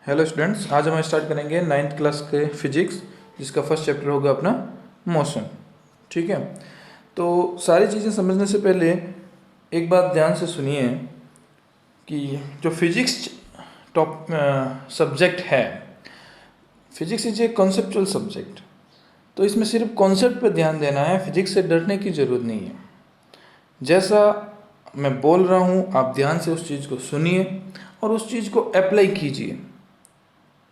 Hello students, आज हम start करेंगे 9th क्लास के फिजिक्स, जिसका फर्स्ट चैप्टर होगा अपना मोशन। ठीक है, तो सारी चीज़ें समझने से पहले एक बात ध्यान से सुनिए कि जो फिजिक्स टॉप सब्जेक्ट है, physics is a conceptual subject, तो इसमें सिर्फ कॉन्सेप्ट पर ध्यान देना है। फिजिक्स से डरने की ज़रूरत नहीं है। जैसा मैं बोल रहा हूँ आप ध्यान से उस चीज़ को सुनिए और उस चीज़ को अप्लाई कीजिए।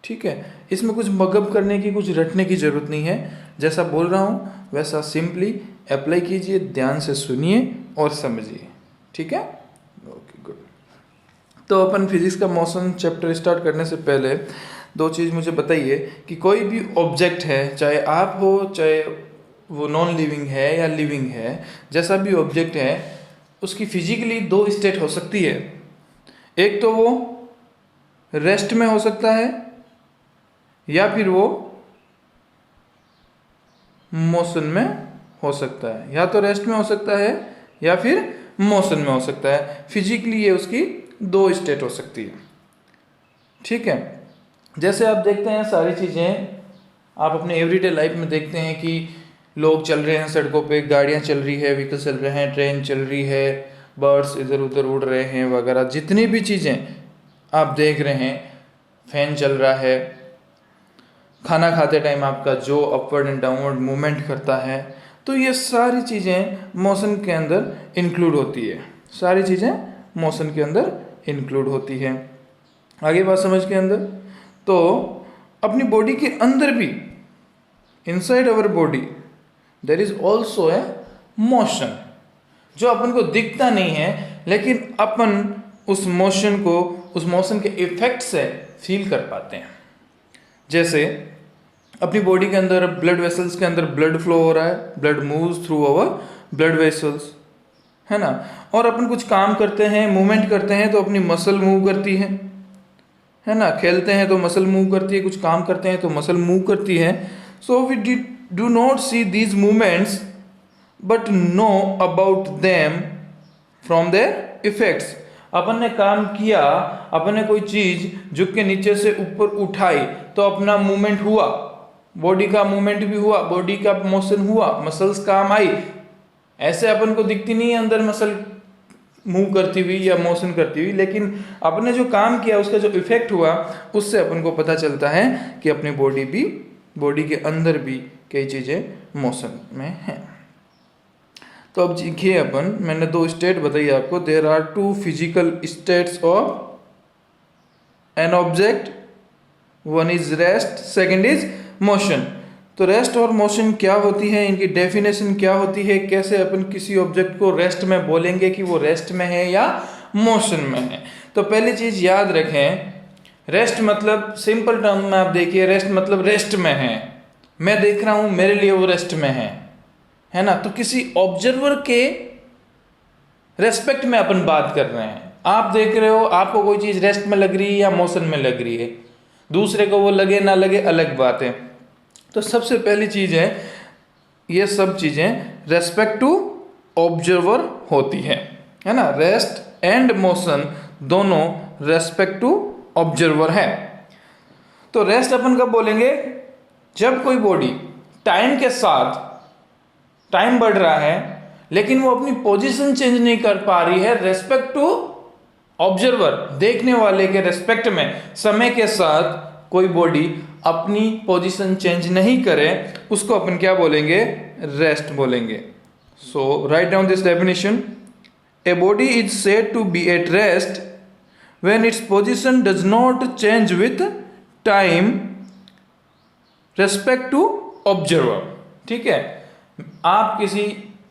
ठीक है, इसमें कुछ मगअप करने की, कुछ रटने की ज़रूरत नहीं है। जैसा बोल रहा हूँ वैसा सिंपली अप्लाई कीजिए, ध्यान से सुनिए और समझिए। ठीक है, ओके गुड। तो अपन फिजिक्स का मोशन चैप्टर स्टार्ट करने से पहले दो चीज़ मुझे बताइए कि कोई भी ऑब्जेक्ट है, चाहे आप हो चाहे वो नॉन लिविंग है या लिविंग है, जैसा भी ऑब्जेक्ट है उसकी फिजिकली दो स्टेट हो सकती है। एक तो वो रेस्ट में हो सकता है या फिर वो मोशन में हो सकता है। या तो रेस्ट में हो सकता है या फिर मोशन में हो सकता है। फिजिकली ये उसकी दो स्टेट हो सकती है। ठीक है, जैसे आप देखते हैं सारी चीज़ें आप अपने एवरीडे लाइफ में देखते हैं कि लोग चल रहे हैं सड़कों पे, गाड़ियाँ चल रही है, व्हीकल चल रहे हैं, ट्रेन चल रही है, बर्ड्स इधर उधर उड़ रहे हैं वगैरह, जितनी भी चीज़ें आप देख रहे हैं, फैन चल रहा है, खाना खाते टाइम आपका जो अपवर्ड एंड डाउनवर्ड मूवमेंट करता है, तो ये सारी चीज़ें मोशन के अंदर इंक्लूड होती है। सारी चीज़ें मोशन के अंदर इंक्लूड होती है। आगे बात समझ के अंदर, तो अपनी बॉडी के अंदर भी, inside our body there is also a motion, जो अपन को दिखता नहीं है लेकिन अपन उस मोशन को, उस मोशन के इफेक्ट से फील कर पाते हैं। जैसे अपनी बॉडी के अंदर ब्लड वेसल्स के अंदर ब्लड फ्लो हो रहा है, blood moves through our blood vessels, है ना। और अपन कुछ काम करते हैं, मूवमेंट करते हैं तो अपनी मसल मूव करती है ना। खेलते हैं तो मसल मूव करती है, कुछ काम करते हैं तो मसल मूव करती है। So we do not see these movements but know about them from their effects. अपन ने काम किया, अपन ने कोई चीज झुक के नीचे से ऊपर उठाई तो अपना मूवमेंट हुआ, बॉडी का मूवमेंट भी हुआ, बॉडी का मोशन हुआ, मसल्स काम आई। ऐसे अपन को दिखती नहीं है अंदर मसल मूव करती हुई या मोशन करती हुई, लेकिन अपने जो काम किया उसका जो इफेक्ट हुआ उससे अपन को पता चलता है कि अपनी बॉडी के अंदर भी कई चीजें मोशन में हैं। तो अब देखिए अपन, मैंने दो स्टेट बताई आपको। There are two physical states of an object, one is rest, second is motion. तो रेस्ट और मोशन क्या होती है, इनकी डेफिनेशन क्या होती है, कैसे अपन किसी ऑब्जेक्ट को रेस्ट में बोलेंगे कि वो रेस्ट में है या मोशन में है। तो पहली चीज याद रखें, रेस्ट मतलब सिंपल टर्म में आप देखिए, रेस्ट मतलब रेस्ट में है, मैं देख रहा हूं मेरे लिए वो रेस्ट में है ना। तो किसी ऑब्जर्वर के रेस्पेक्ट में अपन बात कर रहे हैं। आप देख रहे हो, आपको कोई चीज रेस्ट में लग रही है या मोशन में लग रही है, दूसरे को वो लगे ना लगे अलग बात है। तो सबसे पहली चीज है, ये सब चीजें रेस्पेक्ट टू ऑब्जर्वर होती है ना। रेस्ट एंड मोशन दोनों रेस्पेक्ट टू ऑब्जर्वर है। तो रेस्ट अपन कब बोलेंगे, जब कोई बॉडी टाइम के साथ, टाइम बढ़ रहा है लेकिन वो अपनी पोजीशन चेंज नहीं कर पा रही है रेस्पेक्ट टू ऑब्जर्वर, देखने वाले के रेस्पेक्ट में, समय के साथ कोई बॉडी अपनी पोजीशन चेंज नहीं करे, उसको अपन क्या बोलेंगे, रेस्ट बोलेंगे। So write down this definition, a body is said to be at rest when its position does not change with time respect to observer. ठीक है, आप किसी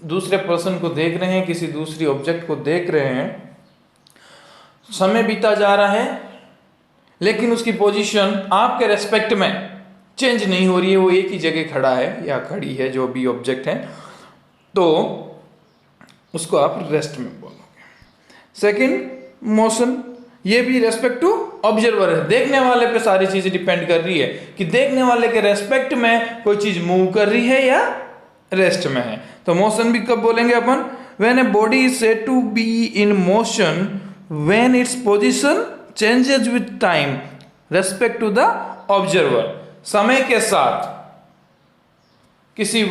दूसरे पर्सन को देख रहे हैं, किसी दूसरी ऑब्जेक्ट को देख रहे हैं, समय बीता जा रहा है लेकिन उसकी पोजीशन आपके रेस्पेक्ट में चेंज नहीं हो रही है, वो एक ही जगह खड़ा है या खड़ी है, जो भी ऑब्जेक्ट है, तो उसको आप रेस्ट में बोलोगे। सेकंड, मोशन, ये भी रेस्पेक्ट टू ऑब्जर्वर है, देखने वाले पे सारी चीजें डिपेंड कर रही है कि देखने वाले के रेस्पेक्ट में कोई चीज मूव कर रही है या रेस्ट में है। तो मोशन भी कब बोलेंगे अपन, when a body is said to be in motion when its position changes with time respect to the observer. समय के साथ किसी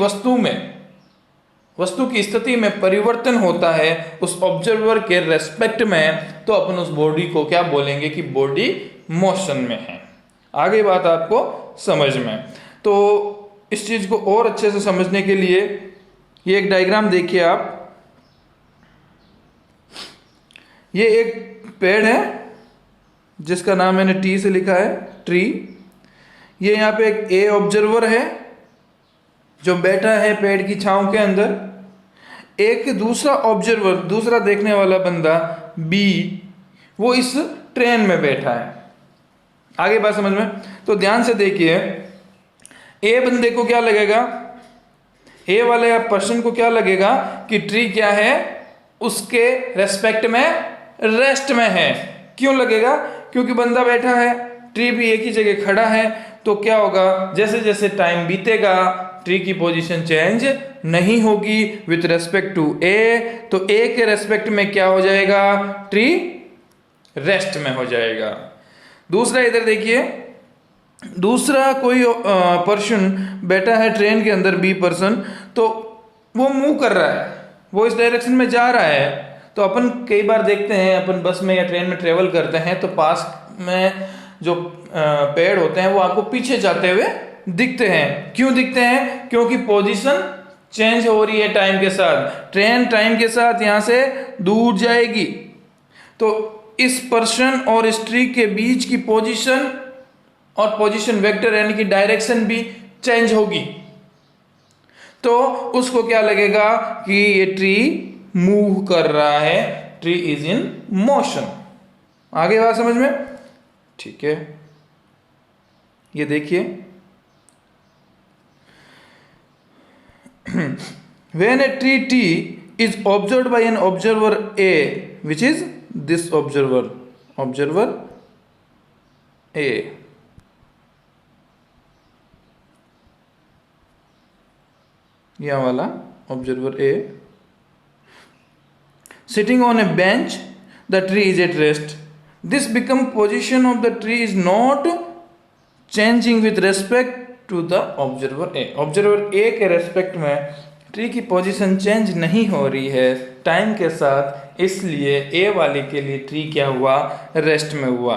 वस्तु की स्थिति में परिवर्तन होता है उस ऑब्जर्वर के रेस्पेक्ट में, तो अपन उस बॉडी को क्या बोलेंगे कि बॉडी मोशन में है। आगे बात आपको समझ में। तो इस चीज को और अच्छे से समझने के लिए ये एक डायग्राम देखिए आप। ये एक पेड़ है जिसका नाम मैंने टी से लिखा है, ट्री। ये यहाँ पे एक ए ऑब्जर्वर है जो बैठा है पेड़ की छांव के अंदर। एक दूसरा ऑब्जर्वर, दूसरा देखने वाला बंदा बी, वो इस ट्रेन में बैठा है। आगे बात समझ में। तो ध्यान से देखिए, ए बंदे को क्या लगेगा, ए वाले पर्सन को क्या लगेगा कि ट्री क्या है, उसके रेस्पेक्ट में रेस्ट में है। क्यों लगेगा? क्योंकि बंदा बैठा है, ट्री भी एक ही जगह खड़ा है। तो क्या होगा, जैसे जैसे टाइम बीतेगा ट्री की पोजीशन चेंज नहीं होगी विथ रेस्पेक्ट टू ए। तो ए के रेस्पेक्ट में क्या हो जाएगा, ट्री रेस्ट में हो जाएगा। दूसरा इधर देखिए, दूसरा कोई पर्सन बैठा है ट्रेन के अंदर, बी पर्सन, तो वो मूव कर रहा है, वो इस डायरेक्शन में जा रहा है। तो अपन कई बार देखते हैं, अपन बस में या ट्रेन में ट्रेवल करते हैं तो पास में जो पेड़ होते हैं वो आपको पीछे जाते हुए दिखते हैं। क्यों दिखते हैं? क्योंकि पोजीशन चेंज हो रही है टाइम के साथ। ट्रेन टाइम के साथ यहां से दूर जाएगी, तो इस पर्सन और इस ट्री के बीच की पोजीशन और पोजीशन वेक्टर यानी कि डायरेक्शन भी चेंज होगी। तो उसको क्या लगेगा कि ये ट्री मूव कर रहा है, ट्री इज इन मोशन। आगे बात समझ में? ठीक है, ये देखिए, when a tree T is observed by an observer A, which is this observer A, यह वाला observer A, sitting on a bench, the tree is at rest. This become position of the tree is not changing with respect to the observer A. observer A के respect में tree की position change नहीं हो रही है time के साथ, इसलिए A वाले के लिए ट्री क्या हुआ, रेस्ट में हुआ।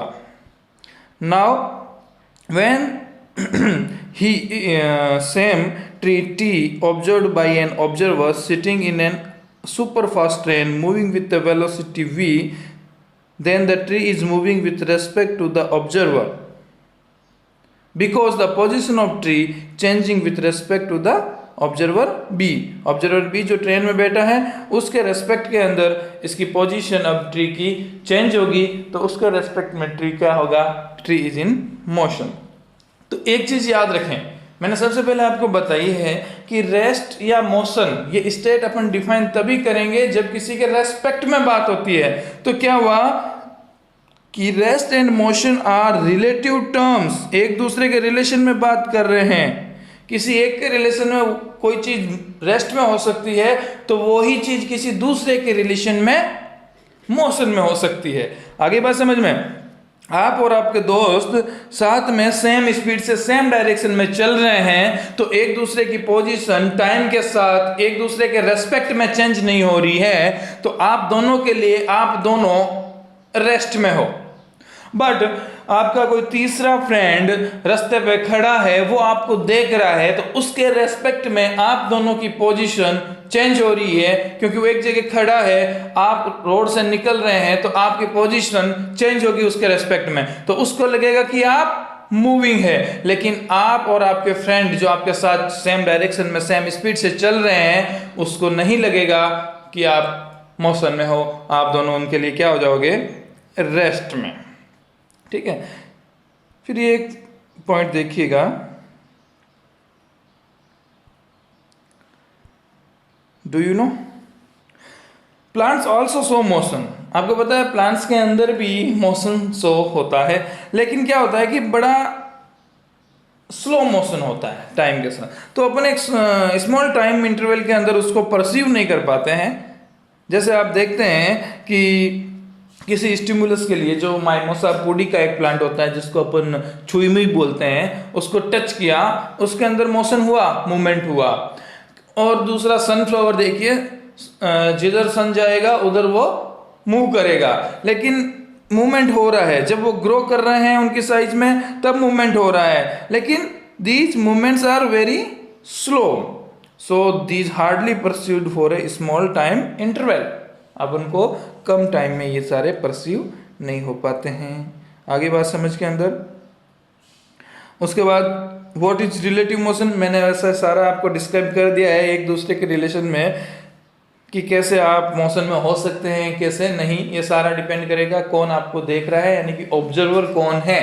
Now when he same tree T observed by an observer sitting in an super fast train moving with the velocity v, then the tree is moving with respect to the observer because the position of tree changing with respect to the observer B. Observer B जो train में बैठा है उसके respect के अंदर इसकी position अब tree की चेंज होगी, तो उसके रेस्पेक्ट में ट्री क्या होगा, ट्री इज इन मोशन। तो एक चीज याद रखें, मैंने सबसे पहले आपको बताई है कि रेस्ट या मोशन ये स्टेट अपन डिफाइन तभी करेंगे जब किसी के रेस्पेक्ट में बात होती है। तो क्या हुआ कि rest and motion are relative terms, एक दूसरे के रिलेशन में बात कर रहे हैं। किसी एक के रिलेशन में कोई चीज रेस्ट में हो सकती है तो वही चीज किसी दूसरे के रिलेशन में मोशन में हो सकती है। आगे बात समझ में? आप और आपके दोस्त साथ में सेम स्पीड से सेम डायरेक्शन में चल रहे हैं तो एक दूसरे की पोजीशन टाइम के साथ एक दूसरे के रेस्पेक्ट में चेंज नहीं हो रही है, तो आप दोनों के लिए आप दोनों रेस्ट में हो। बट आपका कोई तीसरा फ्रेंड रास्ते पे खड़ा है, वो आपको देख रहा है, तो उसके रेस्पेक्ट में आप दोनों की पोजीशन चेंज हो रही है क्योंकि वो एक जगह खड़ा है, आप रोड से निकल रहे हैं तो आपकी पोजीशन चेंज होगी उसके रेस्पेक्ट में, तो उसको लगेगा कि आप मूविंग है। लेकिन आप और आपके फ्रेंड जो आपके साथ सेम डायरेक्शन में सेम स्पीड से चल रहे हैं उसको नहीं लगेगा कि आप मोशन में हो, आप दोनों उनके लिए क्या हो जाओगे, रेस्ट में। ठीक है, फिर ये एक पॉइंट देखिएगा, do you know plants also show motion. आपको पता है प्लांट्स के अंदर भी मोशन शो होता है, लेकिन क्या होता है कि बड़ा स्लो मोशन होता है टाइम के साथ, तो अपन एक स्मॉल टाइम इंटरवल के अंदर उसको परसीव नहीं कर पाते हैं। जैसे आप देखते हैं कि किसी स्टिमुलस के लिए, जो माइमोसा पुडी का एक प्लांट होता है जिसको अपन छुईमुई बोलते हैं, उसको टच किया, उसके अंदर मोशन हुआ, मूवमेंट हुआ। और दूसरा सनफ्लावर देखिए, जिधर सन जाएगा उधर वो मूव करेगा, लेकिन मूवमेंट हो रहा है। जब वो ग्रो कर रहे हैं उनकी साइज में तब मूवमेंट हो रहा है, लेकिन these movements are very slow, so these hardly pursued for a small time interval. अब उनको कम टाइम में ये सारे परस्यू नहीं हो पाते हैं। आगे बात समझ के अंदर, उसके बाद व्हाट इज रिलेटिव मोशन, मैंने वैसा सारा आपको डिस्क्राइब कर दिया है एक दूसरे के रिलेशन में कि कैसे आप मोशन में हो सकते हैं, कैसे नहीं। ये सारा डिपेंड करेगा कौन आपको देख रहा है, यानी कि ऑब्जर्वर कौन है,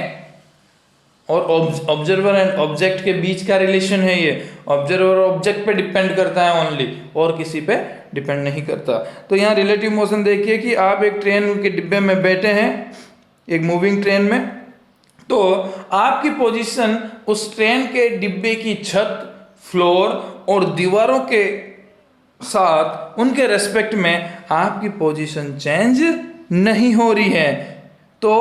और ऑब्जर्वर एंड ऑब्जेक्ट के बीच का रिलेशन है ये। ऑब्जर्वर ऑब्जेक्ट पे डिपेंड करता है ओनली, और किसी पे डिपेंड नहीं करता। तो यहाँ रिलेटिव मोशन देखिए कि आप एक ट्रेन के डिब्बे में बैठे हैं, एक मूविंग ट्रेन में, तो आपकी पोजीशन उस ट्रेन के डिब्बे की छत, फ्लोर और दीवारों के साथ उनके रेस्पेक्ट में आपकी पोजीशन चेंज नहीं हो रही है। तो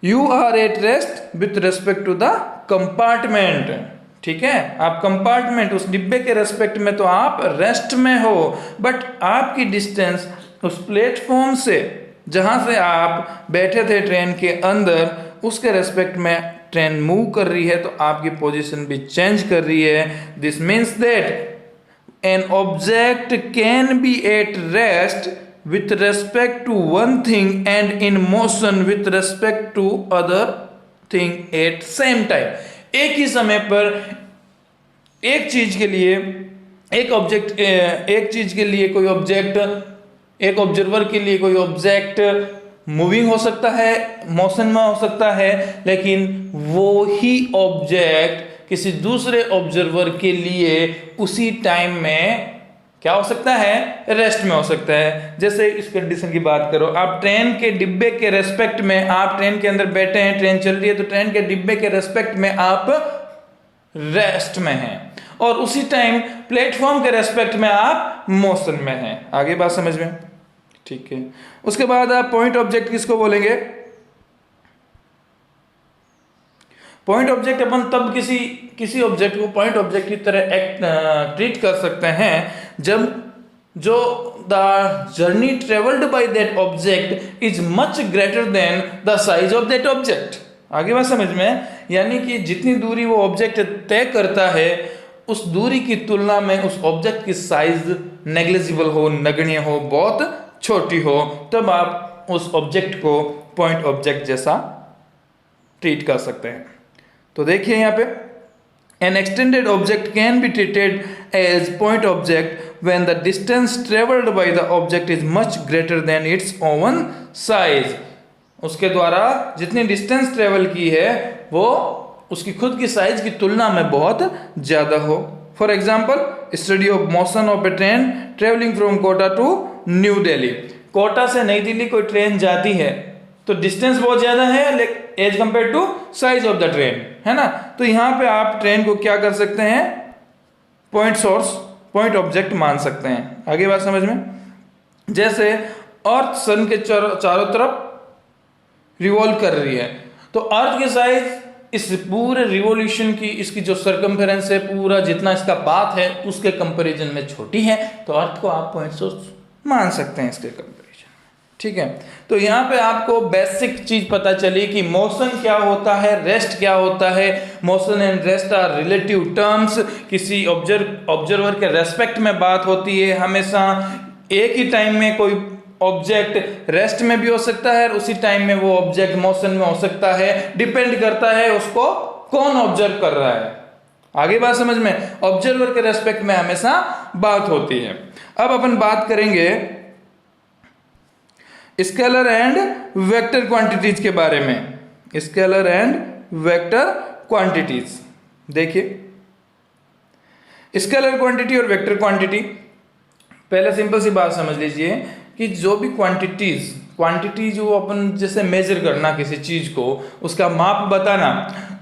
you are at rest with respect to the compartment. ठीक है, आप कंपार्टमेंट, उस डिब्बे के रेस्पेक्ट में तो आप रेस्ट में हो, बट आपकी डिस्टेंस उस प्लेटफॉर्म से जहां से आप बैठे थे ट्रेन के अंदर, उसके रेस्पेक्ट में ट्रेन मूव कर रही है, तो आपकी पोजीशन भी चेंज कर रही है। This means that an object can be at rest with respect to one thing and in motion with respect to other thing at same time। एक ही समय पर एक चीज के लिए, एक चीज के लिए कोई ऑब्जेक्ट, एक ऑब्जर्वर के लिए कोई ऑब्जेक्ट मूविंग हो सकता है, मोशन में हो सकता है, लेकिन वो ही ऑब्जेक्ट किसी दूसरे ऑब्जर्वर के लिए उसी टाइम में क्या हो सकता है, रेस्ट में हो सकता है। जैसे इस कंडीशन की बात करो, आप ट्रेन के डिब्बे के रेस्पेक्ट में, आप ट्रेन के अंदर बैठे हैं, ट्रेन चल रही है, तो ट्रेन के डिब्बे के रेस्पेक्ट में आप रेस्ट में हैं, और उसी टाइम प्लेटफॉर्म के रेस्पेक्ट में आप मोशन में हैं। आगे बात समझ में? ठीक है। उसके बाद आप पॉइंट ऑब्जेक्ट किसको बोलेंगे? पॉइंट ऑब्जेक्ट अपन तब किसी ऑब्जेक्ट को पॉइंट ऑब्जेक्ट की तरह ट्रीट कर सकते हैं जब जो the journey travelled by that object is much greater than the size of that object. आगे बात समझ में? यानी कि जितनी दूरी वो ऑब्जेक्ट तय करता है, उस दूरी की तुलना में उस ऑब्जेक्ट की साइज नेग्लिजिबल हो, नगण्य हो, बहुत छोटी हो, तब आप उस ऑब्जेक्ट को पॉइंट ऑब्जेक्ट जैसा ट्रीट कर सकते हैं। तो देखिए यहाँ पे, an extended object can be treated as point object when the distance traveled by the object is much greater than its own size। उसके द्वारा जितनी डिस्टेंस ट्रेवल की है वो उसकी खुद की साइज की तुलना में बहुत ज्यादा हो। For example, study of motion of a train travelling from Kota to new Delhi. Kota से नई दिल्ली कोई ट्रेन जाती है तो डिस्टेंस बहुत ज्यादा है as compare to size of the train, है ना। तो यहां पे आप ट्रेन को क्या कर सकते हैं, पॉइंट सोर्स, पॉइंट ऑब्जेक्ट मान सकते हैं। आगे बात समझ में? जैसे अर्थ सन के चारों तरफ रिवॉल्व कर रही है, तो अर्थ की साइज इस पूरे रिवॉल्यूशन की, इसकी जो सर्कमफेरेंस है, पूरा जितना इसका पाथ है, उसके कंपैरिजन में छोटी है, तो अर्थ को आप पॉइंट सोर्स मान सकते हैं इसके कंपैरिजन। ठीक है, तो यहाँ पे आपको बेसिक चीज पता चली कि मोशन क्या होता है, रेस्ट क्या होता है। Motion and rest are relative terms. किसी ऑब्जर्वर के रेस्पेक्ट में बात होती है। हमेशा एक ही टाइम में कोई ऑब्जेक्ट रेस्ट में भी हो सकता है और उसी टाइम में वो ऑब्जेक्ट मोशन में हो सकता है। डिपेंड करता है उसको कौन ऑब्जर्व कर रहा है। आगे बात समझ में? ऑब्जर्वर के रेस्पेक्ट में हमेशा बात होती है। अब अपन बात करेंगे स्केलर एंड वेक्टर क्वांटिटीज के बारे में। स्केलर एंड वेक्टर क्वांटिटीज देखिए, स्केलर क्वांटिटी और वेक्टर क्वांटिटी, पहले सिंपल सी बात समझ लीजिए कि जो भी क्वांटिटी जो अपन जैसे मेजर करना किसी चीज को, उसका माप बताना,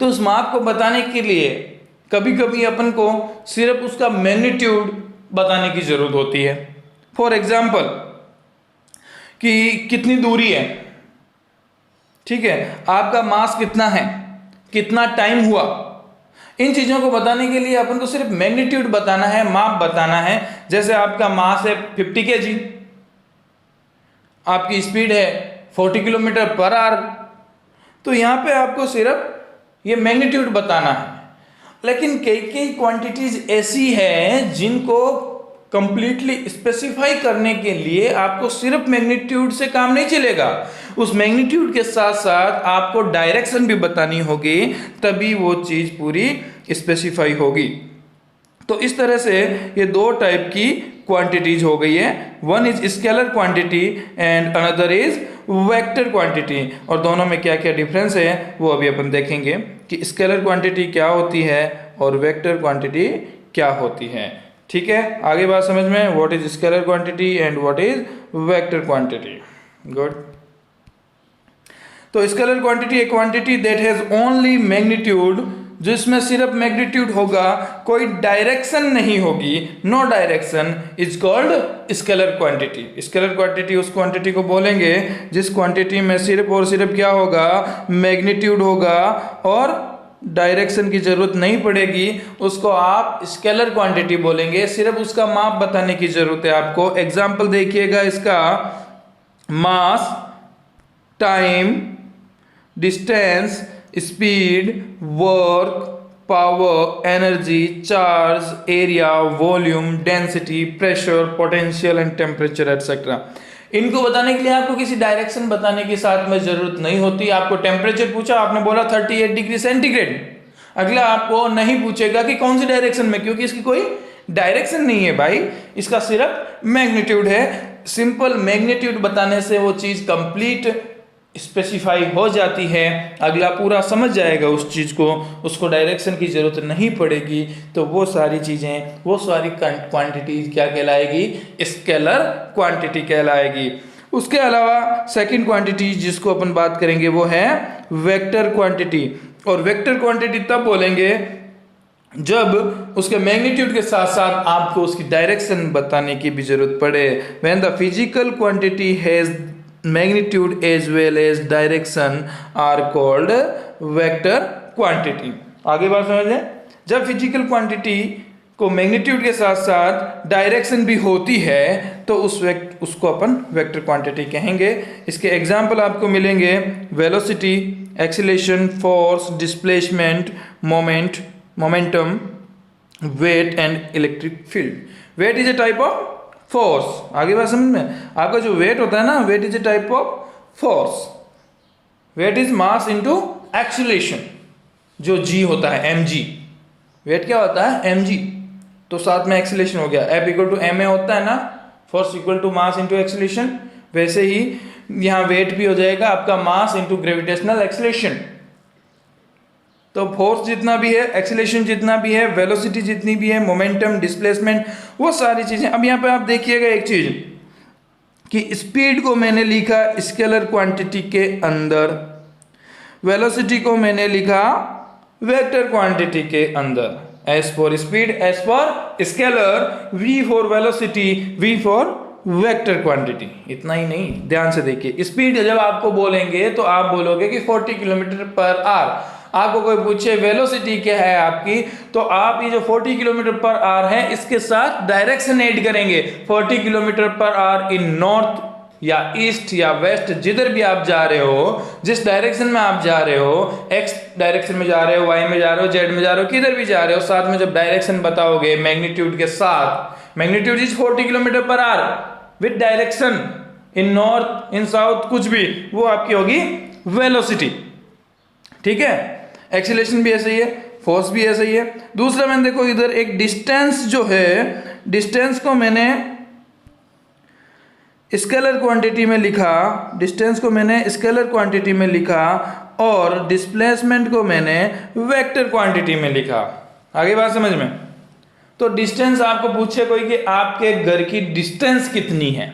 तो उस माप को बताने के लिए कभी कभी अपन को सिर्फ उसका मैग्नीट्यूड बताने की जरूरत होती है। फॉर एग्जाम्पल, कि कितनी दूरी है, ठीक है, आपका मास कितना है, कितना टाइम हुआ, इन चीजों को बताने के लिए अपन को सिर्फ मैग्नीट्यूड बताना है, माप बताना है। जैसे आपका मास है 50 kg, आपकी स्पीड है 40 किलोमीटर पर आवर, तो यहां पे आपको सिर्फ ये मैग्नीट्यूड बताना है। लेकिन कई कई क्वांटिटीज ऐसी हैं जिनको कंप्लीटली स्पेसिफाई करने के लिए आपको सिर्फ मैग्नीट्यूड से काम नहीं चलेगा, उस मैग्नीट्यूड के साथ साथ आपको डायरेक्शन भी बतानी होगी, तभी वो चीज पूरी स्पेसिफाई होगी। तो इस तरह से ये दो टाइप की क्वांटिटीज हो गई है, one is scalar quantity and another is vector quantity. और दोनों में क्या क्या डिफरेंस है वो अभी अपन देखेंगे कि स्केलर क्वांटिटी क्या होती है और वेक्टर क्वांटिटी क्या होती है। ठीक है, आगे बात समझ में, what is scalar quantity and what is vector quantity. Good. तो scalar quantity a quantity that has only magnitude, जिसमें सिर्फ मैग्नीट्यूड होगा, कोई डायरेक्शन नहीं होगी, no direction, is called scalar quantity. Scalar quantity उस क्वांटिटी को बोलेंगे जिस क्वांटिटी में सिर्फ और सिर्फ क्या होगा, मैग्नीट्यूड होगा और डायरेक्शन की जरूरत नहीं पड़ेगी, उसको आप स्केलर क्वांटिटी बोलेंगे। सिर्फ उसका माप बताने की जरूरत है आपको। एग्जाम्पल देखिएगा इसका, mass, time, distance, speed, work, power, energy, charge, area, volume, density, pressure, potential and temperature etcetera. इनको बताने के लिए आपको किसी डायरेक्शन बताने की साथ में जरूरत नहीं होती। आपको टेम्परेचर पूछा, आपने बोला 38 डिग्री सेंटीग्रेड, अगला आपको नहीं पूछेगा कि कौन सी डायरेक्शन में, क्योंकि इसकी कोई डायरेक्शन नहीं है भाई, इसका सिर्फ मैग्नीट्यूड है। सिंपल मैग्नीट्यूड बताने से वो चीज कंप्लीट स्पेसिफाई हो जाती है, अगला पूरा समझ जाएगा उस चीज को, उसको डायरेक्शन की जरूरत नहीं पड़ेगी। तो वो सारी चीजें, वो सारी क्वांटिटीज क्या कहलाएगी, स्केलर क्वांटिटी कहलाएगी। उसके अलावा सेकंड क्वांटिटी जिसको अपन बात करेंगे वो है वेक्टर क्वांटिटी। और वेक्टर क्वांटिटी तब बोलेंगे जब उसके मैग्नीट्यूड के साथ साथ आपको उसकी डायरेक्शन बताने की भी जरूरत पड़े। When the physical quantity has magnitude as well as direction are called vector quantity। आगे बात समझे, जब फिजिकल क्वांटिटी को मैग्नीट्यूड के साथ साथ डायरेक्शन भी होती है तो उसको अपन वेक्टर क्वांटिटी कहेंगे। इसके एग्जांपल आपको मिलेंगे velocity, acceleration, force, displacement, momentum, weight and electric field. Weight is a type of force. आगे बात समझ में, आपका जो वेट होता है ना, weight is a type of force. Weight is mass into acceleration, जो जी होता है mg। वेट क्या होता है mg, तो साथ में एक्सीलरेशन हो गया, F इक्वल टू ma होता है ना, force equal to mass into acceleration. वैसे ही यहाँ वेट भी हो जाएगा आपका मास इनटू ग्रेविटेशनल एक्सीलरेशन। तो फोर्स जितना भी है, एक्सीलरेशन जितना भी है, वेलोसिटी जितनी भी है, मोमेंटम, डिस्प्लेसमेंट, वो सारी चीजें। अब यहाँ पे आप देखिएगा एक चीज कि स्पीड को मैंने लिखा स्केलर क्वांटिटी के अंदर, वेलोसिटी को मैंने लिखा वेक्टर क्वांटिटी के अंदर। S for speed, S for scalar, V for velocity, V for vector quantity. इतना ही नहीं, ध्यान से देखिए, स्पीड जब आपको बोलेंगे तो आप बोलोगे कि 40 किलोमीटर पर आवर। आपको कोई पूछे वेलोसिटी क्या है आपकी, तो आप ये जो 40 किलोमीटर पर आवर है इसके साथ डायरेक्शन ऐड करेंगे। 40 किलोमीटर पर आवर इन नॉर्थ या ईस्ट या वेस्ट, जिधर भी आप जा रहे हो, जिस डायरेक्शन में आप जा रहे हो, एक्स डायरेक्शन में जा रहे हो, वाई में जा रहे हो, जेड में जा रहे हो, किधर भी जा रहे हो, साथ में जब डायरेक्शन बताओगे मैग्नीट्यूड के साथ, magnitude is 40 kilometre per hour with direction in north, in south, कुछ भी, वो आपकी होगी वेलोसिटी। ठीक है, एक्सीलरेशन भी ऐसे ही है, फोर्स भी ऐसे ही है। दूसरा मैंने देखो इधर एक डिस्टेंस जो है, डिस्टेंस को मैंने स्केलर क्वांटिटी में लिखा, डिस्टेंस को मैंने स्केलर क्वांटिटी में लिखा और डिस्प्लेसमेंट को मैंने वेक्टर क्वांटिटी में लिखा। आगे बात समझ में, तो डिस्टेंस आपको पूछे कोई कि आपके घर की डिस्टेंस कितनी है,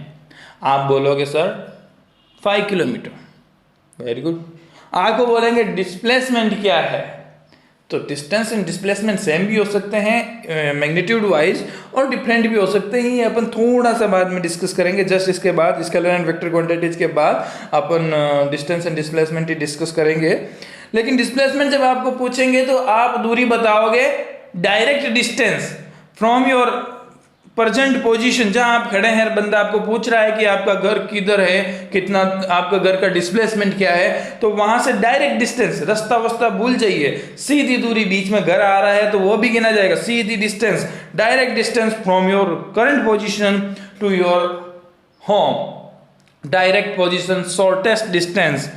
आप बोलोगे सर 5 किलोमीटर, वेरी गुड। आपको बोलेंगे डिस्प्लेसमेंट क्या है, तो डिस्टेंस एंड डिस्प्लेसमेंट सेम भी हो सकते हैं मैग्नीट्यूड वाइज और डिफरेंट भी हो सकते हैं। ये अपन थोड़ा सा बाद में डिस्कस करेंगे। जस्ट इसके बाद स्केलर एंड वेक्टर क्वांटिटीज के बाद अपन डिस्टेंस एंड डिस्प्लेसमेंट ही डिस्कस करेंगे। लेकिन डिस्प्लेसमेंट जब आपको पूछेंगे तो आप दूरी बताओगे direct distance from your present position, जहां आप खड़े हैं। बंदा आपको पूछ रहा है कि आपका घर किधर है, कितना आपका घर का डिस्प्लेसमेंट क्या है, तो वहां से डायरेक्ट डिस्टेंस, रास्ता वस्ता भूल जाइए, सीधी दूरी, बीच में घर आ रहा है तो वो भी गिना जाएगा। सीधी distance, direct distance from your current position to your home, direct position, shortest distance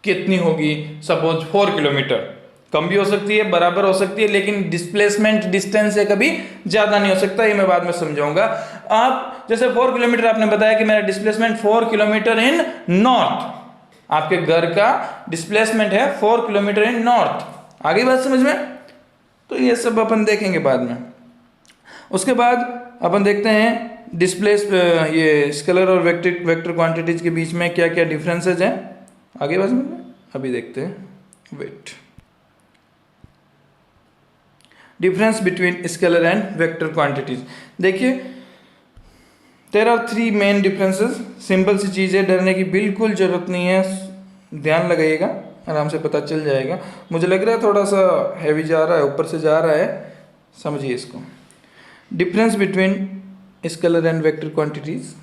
कितनी होगी? सपोज 4 किलोमीटर, कम भी हो सकती है, बराबर हो सकती है, लेकिन डिस्प्लेसमेंट डिस्टेंस से कभी ज्यादा नहीं हो सकता। ये मैं बाद में समझाऊंगा। आप जैसे 4 किलोमीटर आपने बताया कि मेरा डिस्प्लेसमेंट 4 किलोमीटर इन नॉर्थ, आपके घर का डिस्प्लेसमेंट है 4 किलोमीटर इन नॉर्थ। आगे बात समझ में? तो ये सब अपन देखेंगे बाद में। उसके बाद अपन देखते हैं ये स्केलर और वेक्टर क्वांटिटीज के बीच में क्या क्या डिफरेंसेज हैं। आगे बात समझ में? अभी देखते हैं। Wait, difference between scalar and vector quantities. देखिए, there are 3 main differences. Simple सी चीज़ है, डरने की बिल्कुल जरूरत नहीं है, ध्यान लगाइएगा, आराम से पता चल जाएगा। मुझे लग रहा है थोड़ा सा हैवी जा रहा है, ऊपर से जा रहा है, समझिए इसको। Difference between scalar and vector quantities.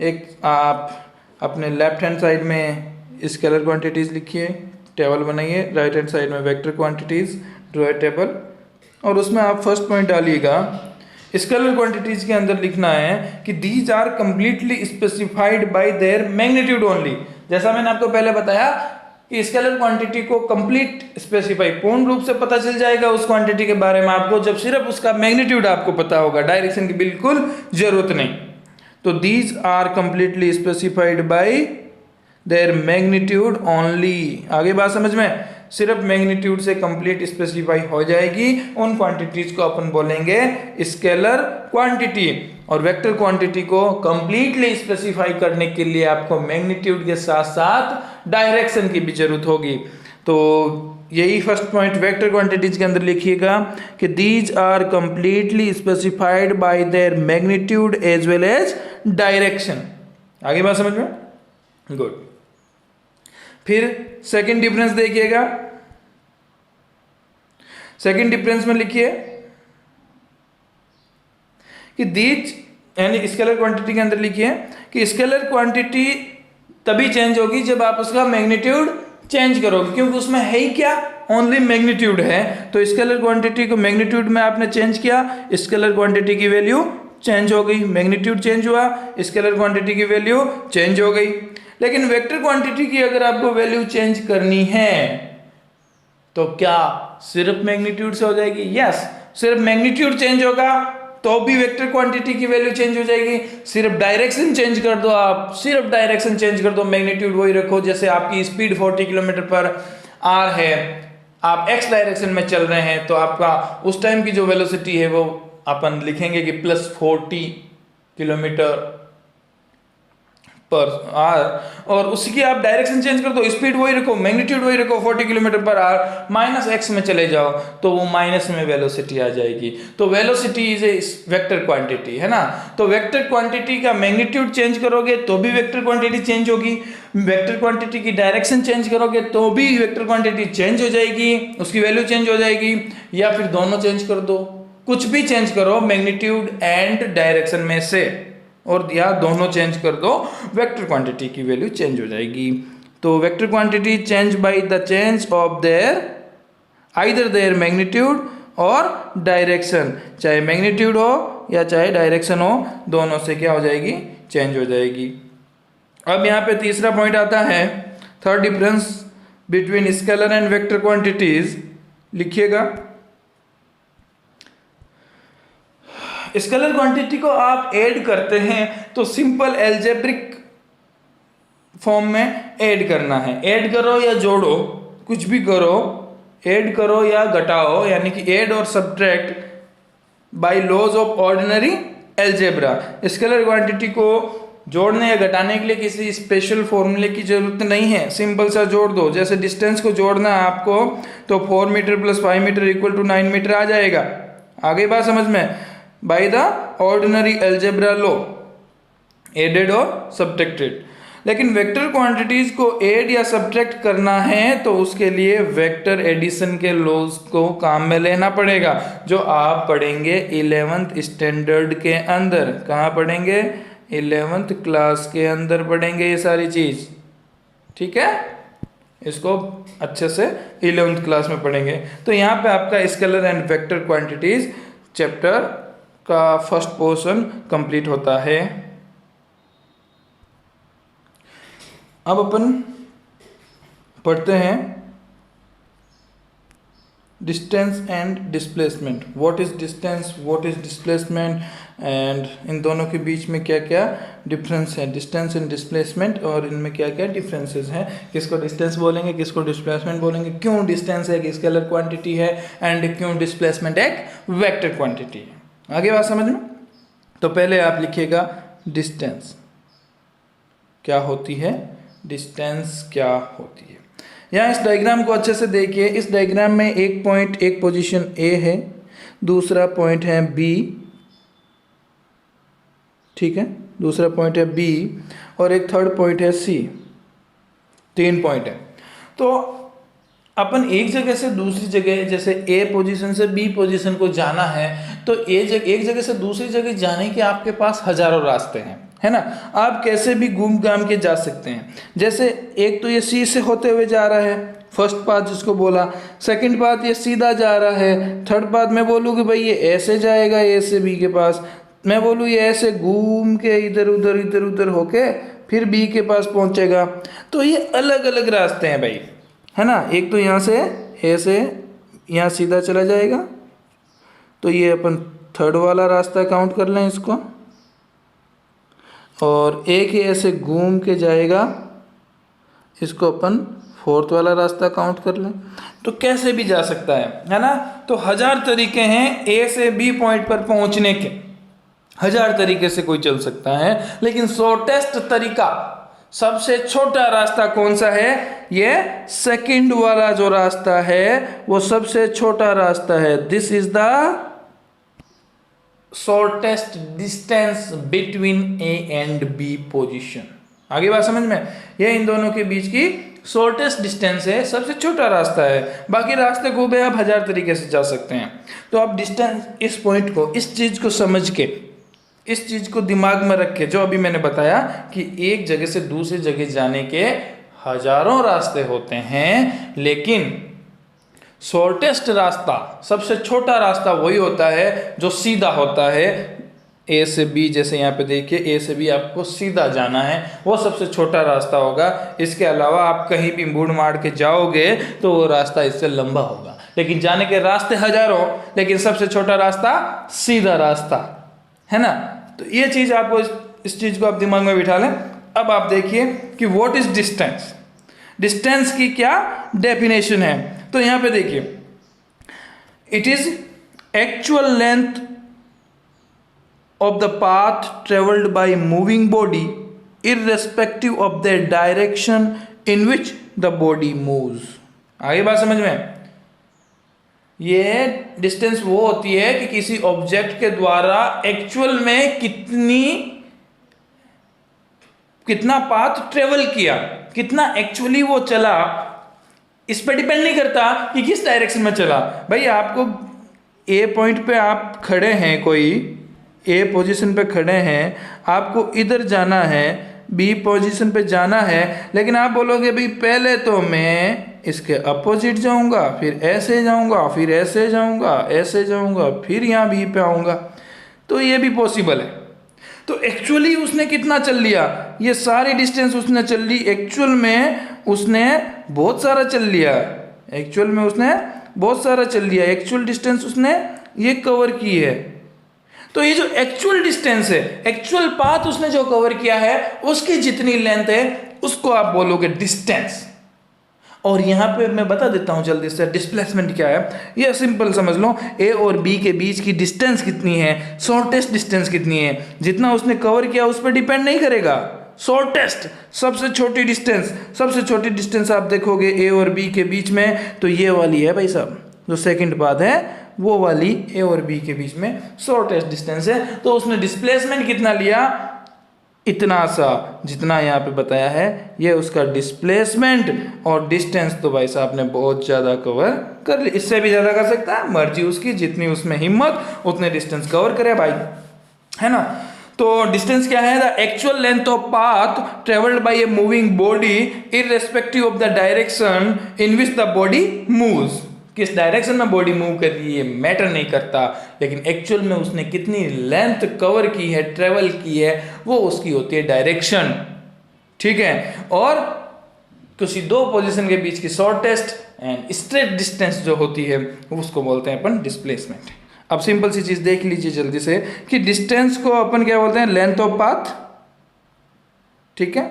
एक आप अपने लेफ्ट हैंड साइड में स्केलर क्वांटिटीज लिखिए, टेबल बनाइए, राइट हैंड साइड में वेक्टर क्वांटिटीज, ड्रॉ टेबल, और उसमें आप फर्स्ट पॉइंट डालिएगा। स्केलर क्वांटिटीज के अंदर लिखना है कि these are completely specified by their magnitude only. जैसा मैंने आपको पहले बताया कि स्केलर क्वांटिटी को कंप्लीट स्पेसिफाई, पूर्ण रूप से पता चल जाएगा उस क्वांटिटी के बारे में आपको जब सिर्फ उसका मैग्नीट्यूड आपको पता होगा, डायरेक्शन की बिल्कुल जरूरत नहीं। तो these are completely specified by their magnitude only. आगे बात समझ में? सिर्फ मैग्नीट्यूड से कंप्लीट स्पेसिफाई हो जाएगी, उन क्वांटिटीज को अपन बोलेंगे स्केलर क्वांटिटी। और वेक्टर क्वांटिटी को कंप्लीटली स्पेसिफाई करने के लिए आपको मैग्नीट्यूड के साथ साथ डायरेक्शन की भी जरूरत होगी। तो यही फर्स्ट पॉइंट वेक्टर क्वांटिटीज के अंदर लिखिएगा कि these are completely specified by their magnitude as well as direction. आगे बात समझ में? गुड। फिर सेकंड डिफरेंस देखिएगा। सेकंड डिफरेंस में लिखिए कि दीज, यानी स्केलर क्वांटिटी के अंदर लिखिए कि स्केलर क्वांटिटी तभी चेंज होगी जब आप उसका मैग्नीट्यूड चेंज करोगे, क्योंकि उसमें है ही क्या? ओनली मैग्नीट्यूड है। तो स्केलर क्वांटिटी को मैग्नीट्यूड में आपने चेंज किया, स्केलर क्वांटिटी की वैल्यू चेंज हो गई, मैग्नीट्यूड चेंज हुआ, स्केलर क्वांटिटी की वैल्यू चेंज हो गई। लेकिन वेक्टर क्वांटिटी की अगर आपको वैल्यू चेंज करनी है तो क्या सिर्फ मैग्नीट्यूड से हो जाएगी? यस, सिर्फ मैग्नीट्यूड चेंज होगा तो भी वेक्टर क्वांटिटी की वैल्यू चेंज हो जाएगी। सिर्फ डायरेक्शन चेंज कर दो, आप सिर्फ डायरेक्शन चेंज कर दो, मैग्नीट्यूड वही रखो। जैसे आपकी स्पीड 40 किलोमीटर पर आवर है, आप एक्स डायरेक्शन में चल रहे हैं, तो आपका उस टाइम की जो वेलोसिटी है वो अपन लिखेंगे कि +40 किलोमीटर पर आवर, और उसकी आप डायरेक्शन चेंज कर दो, स्पीड वही रखो, मैग्नीट्यूड वही रखो, 40 किलोमीटर पर आवर, -x में चले जाओ तो वो माइनस में वेलोसिटी आ जाएगी। तो velocity is a vector quantity, है ना। तो वेक्टर क्वांटिटी का मैग्नीट्यूड चेंज करोगे तो भी वेक्टर क्वांटिटी चेंज होगी, वेक्टर क्वांटिटी की डायरेक्शन चेंज करोगे तो भी वेक्टर क्वांटिटी चेंज हो जाएगी, उसकी वैल्यू चेंज हो जाएगी, या फिर दोनों चेंज कर दो, कुछ भी चेंज करो मैग्नीट्यूड एंड डायरेक्शन में से, और या दोनों चेंज कर दो, वेक्टर क्वांटिटी की वैल्यू चेंज हो जाएगी। तो vector quantity change by the change of their either there magnitude और डायरेक्शन, चाहे मैग्नीट्यूड हो या चाहे डायरेक्शन हो, दोनों से क्या हो जाएगी? चेंज हो जाएगी। अब यहाँ पे तीसरा पॉइंट आता है, third difference between scalar and vector quantities. लिखिएगा, स्केलर क्वांटिटी को आप ऐड करते हैं तो सिंपल एल्जेब्रिक फॉर्म में ऐड करना है। ऐड करो या जोड़ो, कुछ भी करो, ऐड करो या घटाओ, यानी कि ऐड और subtract by laws of ordinary algebra. Scalar quantity को जोड़ने या घटाने के लिए किसी स्पेशल फॉर्मूले की जरूरत नहीं है, सिंपल सा जोड़ दो। जैसे डिस्टेंस को जोड़ना है आपको तो 4 metre plus 5 metre equal to 9 metre आ जाएगा। आगे बात समझ में, by the ordinary algebra law, added और सब्ट्रैक्टेड। लेकिन वेक्टर क्वांटिटीज को ऐड या सब्ट्रैक्ट करना है तो उसके लिए वेक्टर एडिशन के लॉज को काम में लेना पड़ेगा, जो आप पढ़ेंगे 11th स्टैंडर्ड के अंदर। कहाँ पढ़ेंगे? 11th क्लास के अंदर पढ़ेंगे ये सारी चीज, ठीक है। इसको अच्छे से 11th क्लास में पढ़ेंगे। तो यहाँ पे आपका scalar and vector quantities chapter का फर्स्ट पोर्शन कंप्लीट होता है। अब अपन पढ़ते हैं distance and displacement. What is distance, what is displacement, and in दोनों के बीच में क्या क्या डिफरेंस है, डिस्टेंस एंड डिस्प्लेसमेंट, और इनमें क्या क्या डिफरेंसेस हैं। किसको डिस्टेंस बोलेंगे, किसको डिस्प्लेसमेंट बोलेंगे, क्यों डिस्टेंस एक स्केलर क्वांटिटी है एंड क्यों डिस्प्लेसमेंट एक वेक्टर क्वांटिटी है। आगे बात समझ में। तो पहले आप लिखिएगा डिस्टेंस क्या होती है, डिस्टेंस क्या होती है। यहाँ इस डायग्राम को अच्छे से देखिए। इस डायग्राम में एक पॉइंट, एक पोजीशन ए है, दूसरा पॉइंट है बी, ठीक है, दूसरा पॉइंट है बी, और एक थर्ड पॉइंट है सी। 3 पॉइंट है। तो अपन एक जगह से दूसरी जगह, जैसे ए पोजीशन से बी पोजीशन को जाना है, तो एक जगह से दूसरी जगह जाने के आपके पास हजारों रास्ते हैं, है ना। आप कैसे भी घूम घाम के जा सकते हैं। जैसे एक तो ये सी से होते हुए जा रहा है, फर्स्ट पाथ जिसको बोला, सेकंड पाथ ये सीधा जा रहा है, थर्ड पाथ मैं बोलूँ कि भाई ये ऐसे जाएगा ए से बी के पास, मैं बोलूँ ये ऐसे घूम के इधर उधर होके फिर बी के पास पहुंचेगा। तो ये अलग अलग रास्ते हैं भाई, है ना। एक तो यहाँ से ए से यहाँ सीधा चला जाएगा, तो ये अपन थर्ड वाला रास्ता काउंट कर लें इसको, और एक ही ऐसे घूम के जाएगा, इसको अपन फोर्थ वाला रास्ता काउंट कर लें। तो कैसे भी जा सकता है ना। तो 1000 तरीके हैं ए से बी पॉइंट पर पहुंचने के, 1000 तरीके से कोई चल सकता है, लेकिन शॉर्टेस्ट तरीका, सबसे छोटा रास्ता कौन सा है? ये सेकंड वाला जो रास्ता है वो सबसे छोटा रास्ता है। This is the shortest distance between A and B position. आगे बात समझ में, ये इन दोनों के बीच की शॉर्टेस्ट डिस्टेंस है, सबसे छोटा रास्ता है। बाकी रास्ते को भी आप 1000 तरीके से जा सकते हैं। तो आप डिस्टेंस, इस पॉइंट को, इस चीज को समझ के, इस चीज को दिमाग में रख के, जो अभी मैंने बताया कि एक जगह से दूसरी जगह जाने के हजारों रास्ते होते हैं, लेकिन शॉर्टेस्ट रास्ता, सबसे छोटा रास्ता वही होता है जो सीधा होता है। ए से बी, जैसे यहाँ पे देखिए ए से बी आपको सीधा जाना है, वो सबसे छोटा रास्ता होगा। इसके अलावा आप कहीं भी मुड़ मार के जाओगे तो वो रास्ता इससे लंबा होगा। लेकिन जाने के रास्ते हजारों, लेकिन सबसे छोटा रास्ता सीधा रास्ता, है ना। तो ये चीज आपको, इस चीज को आप दिमाग में बिठा लें। अब आप देखिए कि व्हाट इज डिस्टेंस, डिस्टेंस की क्या डेफिनेशन है। तो यहां पे देखिए, it is actual length of the path travelled by moving body irrespective of the direction in which the body moves. आगे बात समझ में। ये डिस्टेंस वो होती है कि किसी ऑब्जेक्ट के द्वारा एक्चुअल में कितना पाथ ट्रेवल किया, कितना एक्चुअली वो चला, इस पे डिपेंड नहीं करता कि किस डायरेक्शन में चला। भाई आपको ए पॉइंट पे आप खड़े हैं, कोई ए पोजीशन पे खड़े हैं, आपको इधर जाना है, बी पोजीशन पे जाना है, लेकिन आप बोलोगे भाई पहले तो मैं इसके अपोजिट जाऊंगा, फिर ऐसे जाऊंगा, फिर ऐसे जाऊंगा, ऐसे जाऊंगा, फिर यहाँ बी पे आऊंगा, तो ये भी पॉसिबल है। तो एक्चुअली उसने कितना चल लिया, ये सारी डिस्टेंस उसने चल ली, एक्चुअल में उसने बहुत सारा चल लिया, एक्चुअल में उसने बहुत सारा चल लिया, एक्चुअल डिस्टेंस उसने ये कवर की है। तो ये जो एक्चुअल डिस्टेंस है, एक्चुअल पाथ उसने जो कवर किया है, उसकी जितनी लेंथ है उसको आप बोलोगे डिस्टेंस। और यहाँ पे मैं बता देता हूँ जल्दी से डिस्प्लेसमेंट क्या है। ये सिंपल समझ लो, ए और बी के बीच की डिस्टेंस कितनी है, शॉर्टेस्ट डिस्टेंस कितनी है, जितना उसने कवर किया उस पर डिपेंड नहीं करेगा। शॉर्टेस्ट सबसे छोटी डिस्टेंस आप देखोगे ए और बी के बीच में तो ये वाली है भाई साहब, जो सेकंड पाथ है वो वाली ए और बी के बीच में शॉर्टेस्ट डिस्टेंस है। तो उसने डिस्प्लेसमेंट कितना लिया, इतना सा जितना यहाँ पे बताया है, ये उसका डिस्प्लेसमेंट। और डिस्टेंस तो भाई साहब ने बहुत ज़्यादा कवर कर ली, इससे भी ज़्यादा कर सकता है, मर्जी उसकी, जितनी उसमें हिम्मत उतने डिस्टेंस कवर करे भाई, है ना। तो डिस्टेंस क्या है, the actual length of path travelled bye a moving body irrespective of the direction in which the body moves. किस डायरेक्शन में बॉडी मूव कर रही है मैटर नहीं करता, लेकिन एक्चुअल में उसने कितनी लेंथ कवर की है, ट्रेवल की है, वो उसकी होती है डायरेक्शन, ठीक है। और किसी दो पोजीशन के बीच की शॉर्टेस्ट एंड स्ट्रेट डिस्टेंस जो होती है उसको बोलते हैं अपन डिस्प्लेसमेंट। अब सिंपल सी चीज देख लीजिए जल्दी से कि डिस्टेंस को अपन क्या बोलते हैं, लेंथ ऑफ पाथ, ठीक है।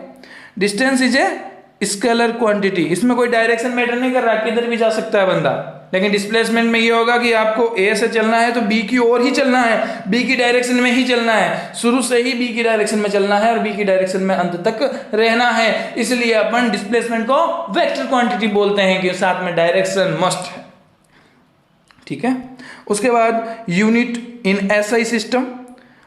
Distance is a scalar quantity, इसमें कोई डायरेक्शन मैटर नहीं कर रहा, किधर भी जा सकता है बंदा। लेकिन डिस्प्लेसमेंट में ये होगा कि आपको ए से चलना है तो बी की ओर ही चलना है, बी की डायरेक्शन में ही चलना है, शुरू से ही बी की डायरेक्शन में चलना है और बी की डायरेक्शन में अंत तक रहना है। इसलिए अपन डिस्प्लेसमेंट को वेक्टर क्वांटिटी बोलते हैं कि साथ में डायरेक्शन मस्ट है, ठीक है। उसके बाद unit in SI system,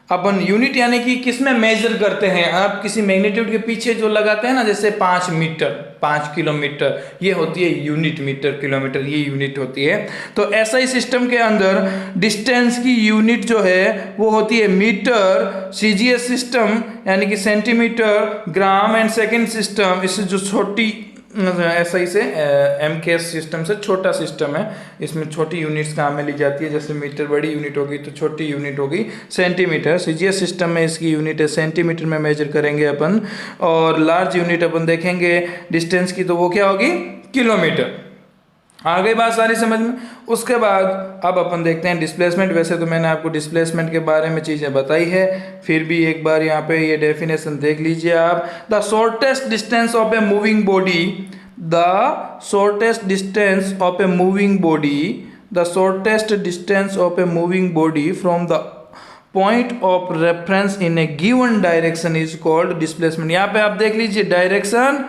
upon unit यानी कि किसमें मेजर करते हैं, आप किसी मैग्नीट्यूड के पीछे जो लगाते हैं ना, जैसे 5 मीटर 5 किलोमीटर, ये होती है यूनिट, मीटर किलोमीटर ये यूनिट होती है। तो एसआई सिस्टम के अंदर डिस्टेंस की यूनिट जो है वो होती है मीटर, सीजीएस सिस्टम यानी कि centimetre, gram and second system, इससे जो छोटी एसआई से एमकेएस सिस्टम से छोटा सिस्टम है, इसमें छोटी यूनिट्स काम में ली जाती है, जैसे मीटर बड़ी यूनिट होगी तो छोटी यूनिट होगी सेंटीमीटर। सीजीएस सिस्टम में इसकी यूनिट है सेंटीमीटर में मेजर करेंगे अपन, और लार्ज यूनिट अपन देखेंगे डिस्टेंस की तो वो क्या होगी, किलोमीटर। आ गई बात सारी समझ में। उसके बाद अब अपन देखते हैं डिस्प्लेसमेंट। वैसे तो मैंने आपको डिस्प्लेसमेंट के बारे में चीज़ें बताई है, फिर भी एक बार यहाँ पे ये डेफिनेशन देख लीजिए आप। The shortest distance of a moving body, the shortest distance of a moving body, the shortest distance of a moving body from the point of reference in A given direction is called displacement. यहाँ पे आप देख लीजिए direction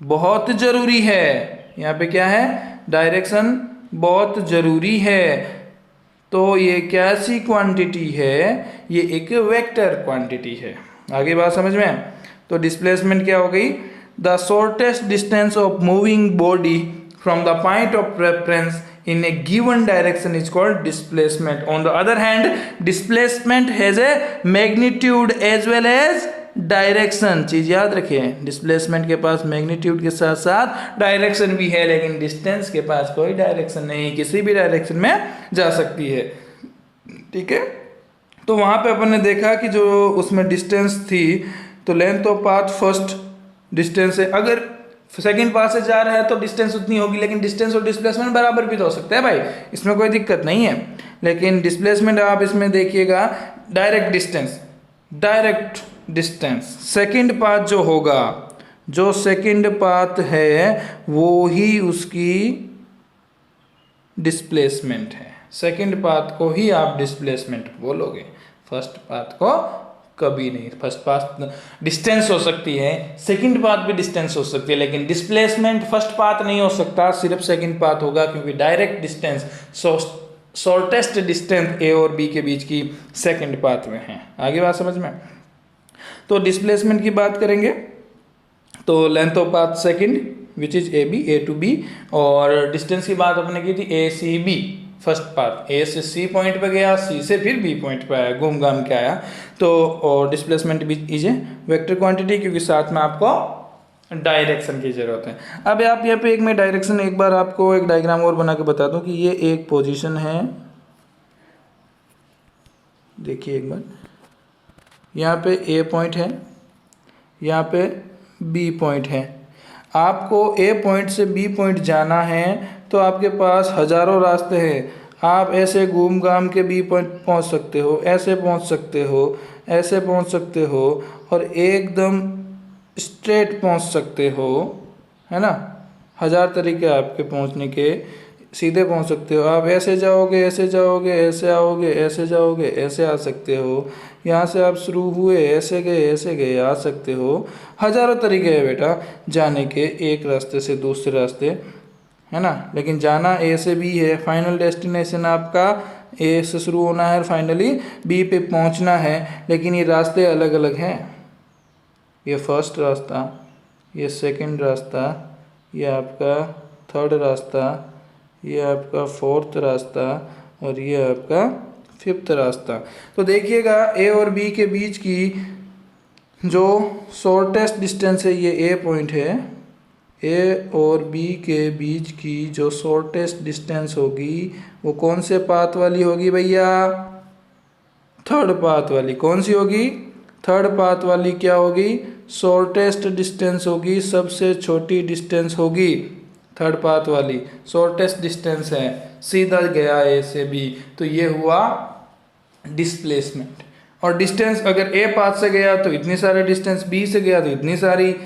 बहुत जरूरी है, यहाँ पे क्या है, डायरेक्शन बहुत जरूरी है। तो ये कैसी क्वांटिटी है, ये एक वेक्टर क्वांटिटी है। आगे बात समझ में। तो डिस्प्लेसमेंट क्या हो गई, the shortest distance of moving body from the point of reference in a given direction is called displacement. On the other hand, displacement has a magnitude as well as direction. चीज याद रखिए, displacement के पास magnitude के साथ साथ direction भी है, लेकिन डिस्टेंस के पास कोई डायरेक्शन नहीं, किसी भी डायरेक्शन में जा सकती है, ठीक है। तो वहां पे अपन ने देखा कि जो उसमें डिस्टेंस थी, तो length of path first distance है, अगर सेकंड पाथ से जा रहा है तो डिस्टेंस उतनी होगी, लेकिन डिस्टेंस और डिस्प्लेसमेंट बराबर भी तो हो सकता है भाई, इसमें कोई दिक्कत नहीं है। लेकिन डिस्प्लेसमेंट आप इसमें देखिएगा, डायरेक्ट डिस्टेंस सेकंड पाथ जो होगा, जो सेकंड पाथ है वो ही उसकी डिस्प्लेसमेंट है, सेकंड पाथ को ही आप डिस्प्लेसमेंट बोलोगे, फर्स्ट पाथ को कभी नहीं। फर्स्ट पाथ डिस्टेंस हो सकती है, सेकंड पाथ भी डिस्टेंस हो सकती है, लेकिन डिस्प्लेसमेंट फर्स्ट पाथ नहीं हो सकता, सिर्फ सेकंड पाथ होगा, क्योंकि डायरेक्ट डिस्टेंस शॉर्टेस्ट डिस्टेंस ए और बी के बीच की सेकंड पाथ में है। आगे बात समझ में। तो डिस्प्लेसमेंट की बात करेंगे तो length of path second which is A B, A to B, और डिस्टेंस की बात अपने की थी A C B, first path A से सी पॉइंट पे गया, सी से फिर बी पॉइंट पे आया, घूम घाम के आया। तो और डिस्प्लेसमेंट भी इज ए वेक्टर क्वांटिटी, क्योंकि साथ में आपको डायरेक्शन की जरूरत है। अब आप यहाँ पे एक मैं डायरेक्शन एक बार आपको एक डायग्राम और बना के बता दूं कि ये एक पोजीशन है, देखिए एक बार, यहाँ पे ए पॉइंट है, यहाँ पे बी पॉइंट है। आपको ए पॉइंट से बी पॉइंट जाना है तो आपके पास हजारों रास्ते हैं, आप ऐसे घूम घाम के बी पॉइंट पहुँच सकते हो, ऐसे पहुँच सकते हो, ऐसे पहुँच सकते हो, और एकदम स्ट्रेट पहुँच सकते हो, है ना, 1000 तरीके आपके पहुंचने के, सीधे पहुंच सकते हो आप, ऐसे जाओगे, ऐसे जाओगे, ऐसे आओगे, ऐसे जाओगे, ऐसे आ सकते हो, यहाँ से आप शुरू हुए, ऐसे गए आ सकते हो। हज़ारों तरीके हैं बेटा जाने के, एक रास्ते से दूसरे रास्ते, है ना। लेकिन जाना ए से बी है, फाइनल डेस्टिनेशन आपका ए से शुरू होना है और फाइनली बी पे पहुंचना है, लेकिन ये रास्ते अलग अलग हैं। ये फर्स्ट रास्ता, ये सेकंड रास्ता, ये आपका थर्ड रास्ता, ये आपका फोर्थ रास्ता और ये आपका फिफ्थ रास्ता। तो देखिएगा ए और बी के बीच की जो शॉर्टेस्ट डिस्टेंस है, ये ए पॉइंट है। ए और बी के बीच की जो शॉर्टेस्ट डिस्टेंस होगी वो कौन से पाथ वाली होगी भैया? थर्ड पाथ वाली। कौन सी होगी? थर्ड पाथ वाली। क्या होगी? शॉर्टेस्ट डिस्टेंस होगी, सबसे छोटी डिस्टेंस होगी थर्ड पाथ वाली, शॉर्टेस्ट डिस्टेंस है, सीधा गया ए से बी, तो ये हुआ डिस्प्लेसमेंट। और डिस्टेंस अगर ए पाथ से गया तो इतनी सारी डिस्टेंस, बी से गया तो इतनी सारी,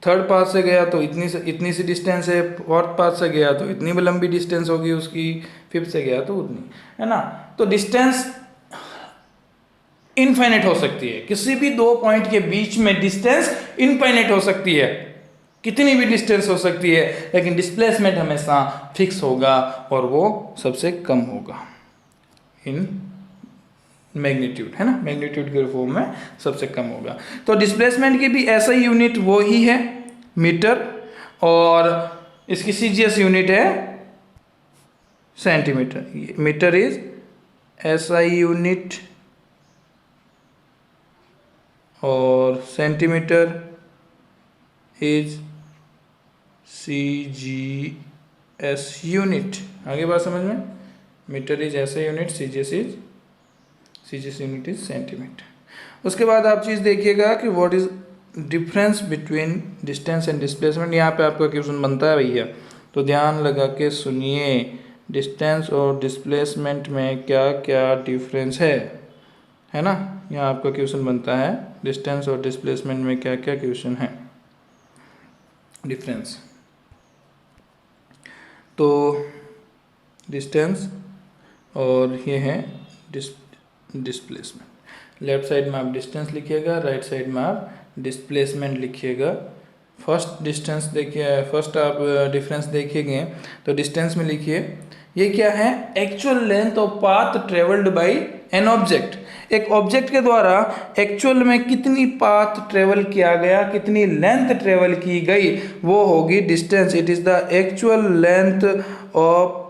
थर्ड पाथ से गया तो इतनी सी डिस्टेंस है, फोर्थ पाथ से गया तो इतनी लंबी डिस्टेंस होगी उसकी, फिफ्थ से गया तो उतनी, है ना। तो डिस्टेंस इनफाइनाइट हो सकती है, किसी भी दो पॉइंट के बीच में डिस्टेंस इनफाइनाइट हो सकती है, कितनी भी डिस्टेंस हो सकती है, लेकिन डिस्प्लेसमेंट हमेशा फिक्स होगा और वो सबसे कम होगा इन मैग्नीट्यूड, है ना, मैग्नीट्यूड के फॉर्म में सबसे कम होगा। तो डिस्प्लेसमेंट की भी ऐसा ही यूनिट वो ही है मीटर, और इसकी सीजीएस यूनिट है centimetre. Metre is SI unit और सेंटीमीटर इज सीजीएस यूनिट। आगे बात समझ में? Metre is SI unit, CGS unit is centimetre. उसके बाद आप चीज़ देखिएगा कि what is difference between distance and displacement. यहाँ पे आपका क्वेश्चन बनता है भैया, तो ध्यान लगा के सुनिए, डिस्टेंस और डिस्प्लेसमेंट में क्या क्या डिफरेंस है ना। यहाँ आपका क्वेश्चन बनता है डिस्टेंस और डिस्प्लेसमेंट में क्या क्या क्वेश्चन है, डिफरेंस। तो डिस्टेंस और ये है डिस्प्लेसमेंट। लेफ्ट साइड में आप डिस्टेंस लिखिएगा, राइट साइड में आप डिस्प्लेसमेंट लिखिएगा। फर्स्ट डिस्टेंस देखिए, फर्स्ट आप डिफरेंस देखिएगा तो डिस्टेंस में लिखिए, ये क्या है? Actual length of path travelled by an object. एक ऑब्जेक्ट के द्वारा एक्चुअल में कितनी पाथ ट्रेवल किया गया, कितनी लेंथ ट्रेवल की गई, वो होगी distance. It is the actual length of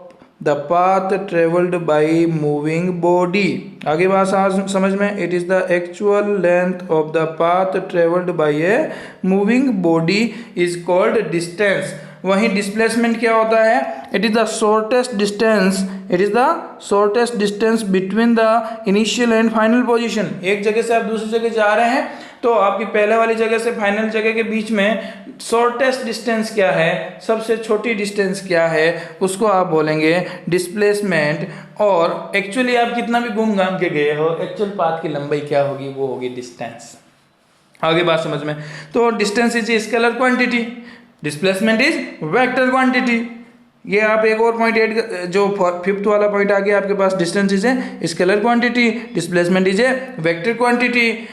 the path travelled by moving body. आगे बात समझ में? It is the actual length of the path travelled bye a moving body is called distance. वहीं displacement क्या होता है? It is the shortest distance, it is the shortest distance between the initial and final position. एक जगह से आप दूसरी जगह जा रहे हैं तो आपकी पहले वाली जगह से फाइनल जगह के बीच में शॉर्टेस्ट डिस्टेंस क्या है, सबसे छोटी डिस्टेंस क्या है, उसको आप बोलेंगे डिस्प्लेसमेंट। और एक्चुअली आप कितना भी घूम घाम के गए हो, एक्चुअल पाथ की लंबाई क्या होगी, वो होगी डिस्टेंस। आगे बात समझ में? तो distance is scalar quantity, displacement is vector quantity. ये आप एक और पॉइंट ऐड, जो फिफ्थ वाला पॉइंट आ गया आपके पास, distance is a scalar quantity, displacement is a vector quantity.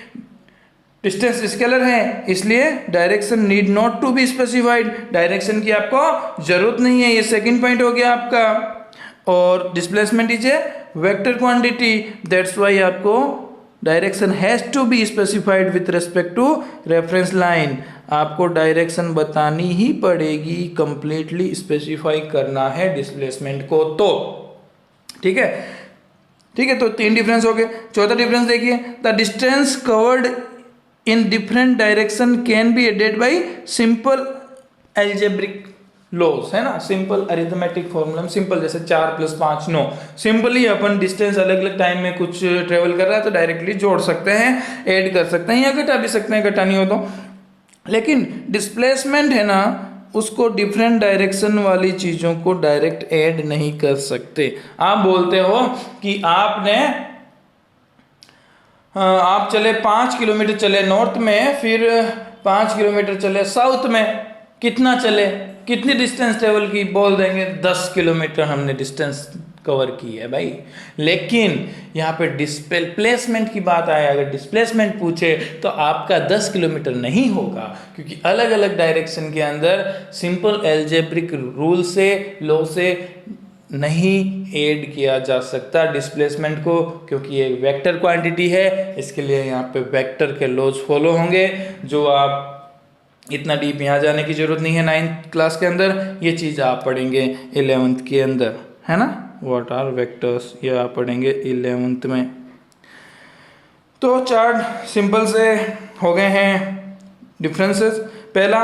Distance scalar है इसलिए direction need not to be specified, direction की आपको जरूरत नहीं है, ये सेकंड पॉइंट हो गया आपका। और displacement is a vector quantity, that's why आपको direction has to be specified with respect to reference line. आपको डायरेक्शन बतानी ही पड़ेगी, कंप्लीटली स्पेसिफाई करना है डिस्प्लेसमेंट को। तो ठीक है, ठीक है, तो तीन डिफरेंस हो गए। चौथा डिफरेंस देखिए, the distance covered in different direction can be added by simple algebraic laws, है ना, सिंपल अरिथमेटिक फॉर्मूला। सिंपल जैसे 4 + 5 9, सिंपली अपन डिस्टेंस अलग अलग टाइम में कुछ ट्रेवल कर रहा है तो डायरेक्टली जोड़ सकते हैं, ऐड कर सकते हैं या घटा भी सकते हैं, घटानी हो तो। लेकिन डिस्प्लेसमेंट है ना, उसको डिफरेंट डायरेक्शन वाली चीज़ों को डायरेक्ट ऐड नहीं कर सकते। आप बोलते हो कि आप चले 5 किलोमीटर चले नॉर्थ में, फिर 5 किलोमीटर चले साउथ में, कितना चले, कितनी डिस्टेंस ट्रेवल की, बोल देंगे 10 किलोमीटर हमने डिस्टेंस कवर की है भाई। लेकिन यहाँ पे डिस्प्लेसमेंट की बात आए, अगर डिस्प्लेसमेंट पूछे तो आपका 10 किलोमीटर नहीं होगा, क्योंकि अलग अलग डायरेक्शन के अंदर सिंपल एल्जेब्रिक रूल से, लॉ से नहीं ऐड किया जा सकता डिस्प्लेसमेंट को, क्योंकि ये वेक्टर क्वांटिटी है। इसके लिए यहाँ पे वेक्टर के लॉज फॉलो होंगे, जो आप इतना डीप यहाँ जाने की जरूरत नहीं है 9th क्लास के अंदर, ये चीज़ आप पढ़ेंगे 11th के अंदर, है ना। व्हाट आर वेक्टर्स, ये आप पढ़ेंगे 11th में। तो चार्ट सिंपल से हो गए हैं डिफरेंसेस। पहला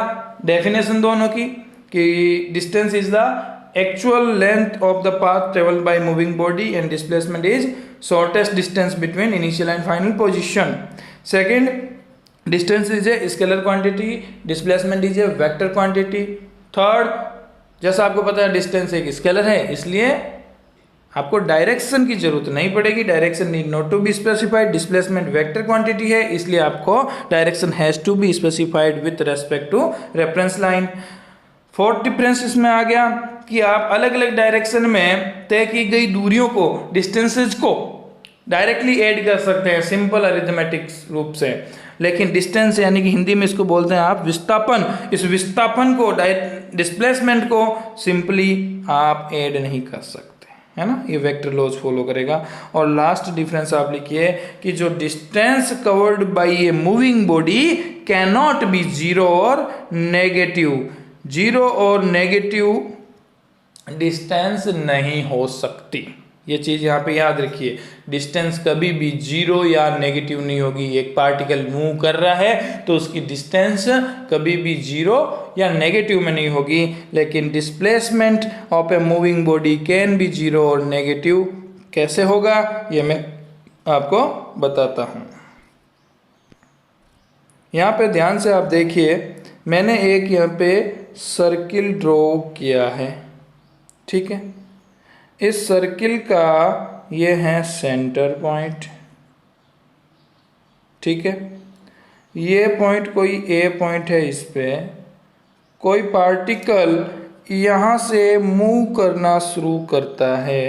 डेफिनेशन दोनों की, कि distance is the actual length of the path travelled by moving body and displacement is shortest distance between initial and final position. Second, distance is a scalar quantity, displacement is a vector quantity. Third, जैसा आपको पता है distance एक scalar है, इसलिए आपको direction की जरूरत नहीं पड़ेगी, direction need not to be specified. Displacement vector quantity है, इसलिए आपको direction has to be specified with respect to reference line. Fourth difference इसमें आ गया कि आप अलग अलग डायरेक्शन में तय की गई दूरियों को, डिस्टेंसेज को डायरेक्टली ऐड कर सकते हैं सिंपल अरिथमेटिक रूप से, लेकिन डिस्टेंस यानी कि हिंदी में इसको बोलते हैं आप विस्थापन, इस विस्थापन को, डिस्प्लेसमेंट को सिंपली आप ऐड नहीं कर सकते, है ना। ये वेक्टर लॉज फॉलो करेगा। और लास्ट डिफरेंस आप लिखिए कि जो distance covered by a moving body can not be zero और नेगेटिव, जीरो और नेगेटिव डिस्टेंस नहीं हो सकती। ये चीज यहाँ पे याद रखिए, डिस्टेंस कभी भी जीरो या नेगेटिव नहीं होगी। एक पार्टिकल मूव कर रहा है तो उसकी डिस्टेंस कभी भी जीरो या नेगेटिव में नहीं होगी, लेकिन displacement of a moving body can be zero और नेगेटिव। कैसे होगा ये मैं आपको बताता हूँ। यहाँ पे ध्यान से आप देखिए, मैंने एक यहाँ पे सर्किल ड्रॉ किया है, ठीक है। इस सर्किल का ये है सेंटर पॉइंट, ठीक है। ये पॉइंट कोई ए पॉइंट है, इस पे कोई पार्टिकल यहाँ से मूव करना शुरू करता है,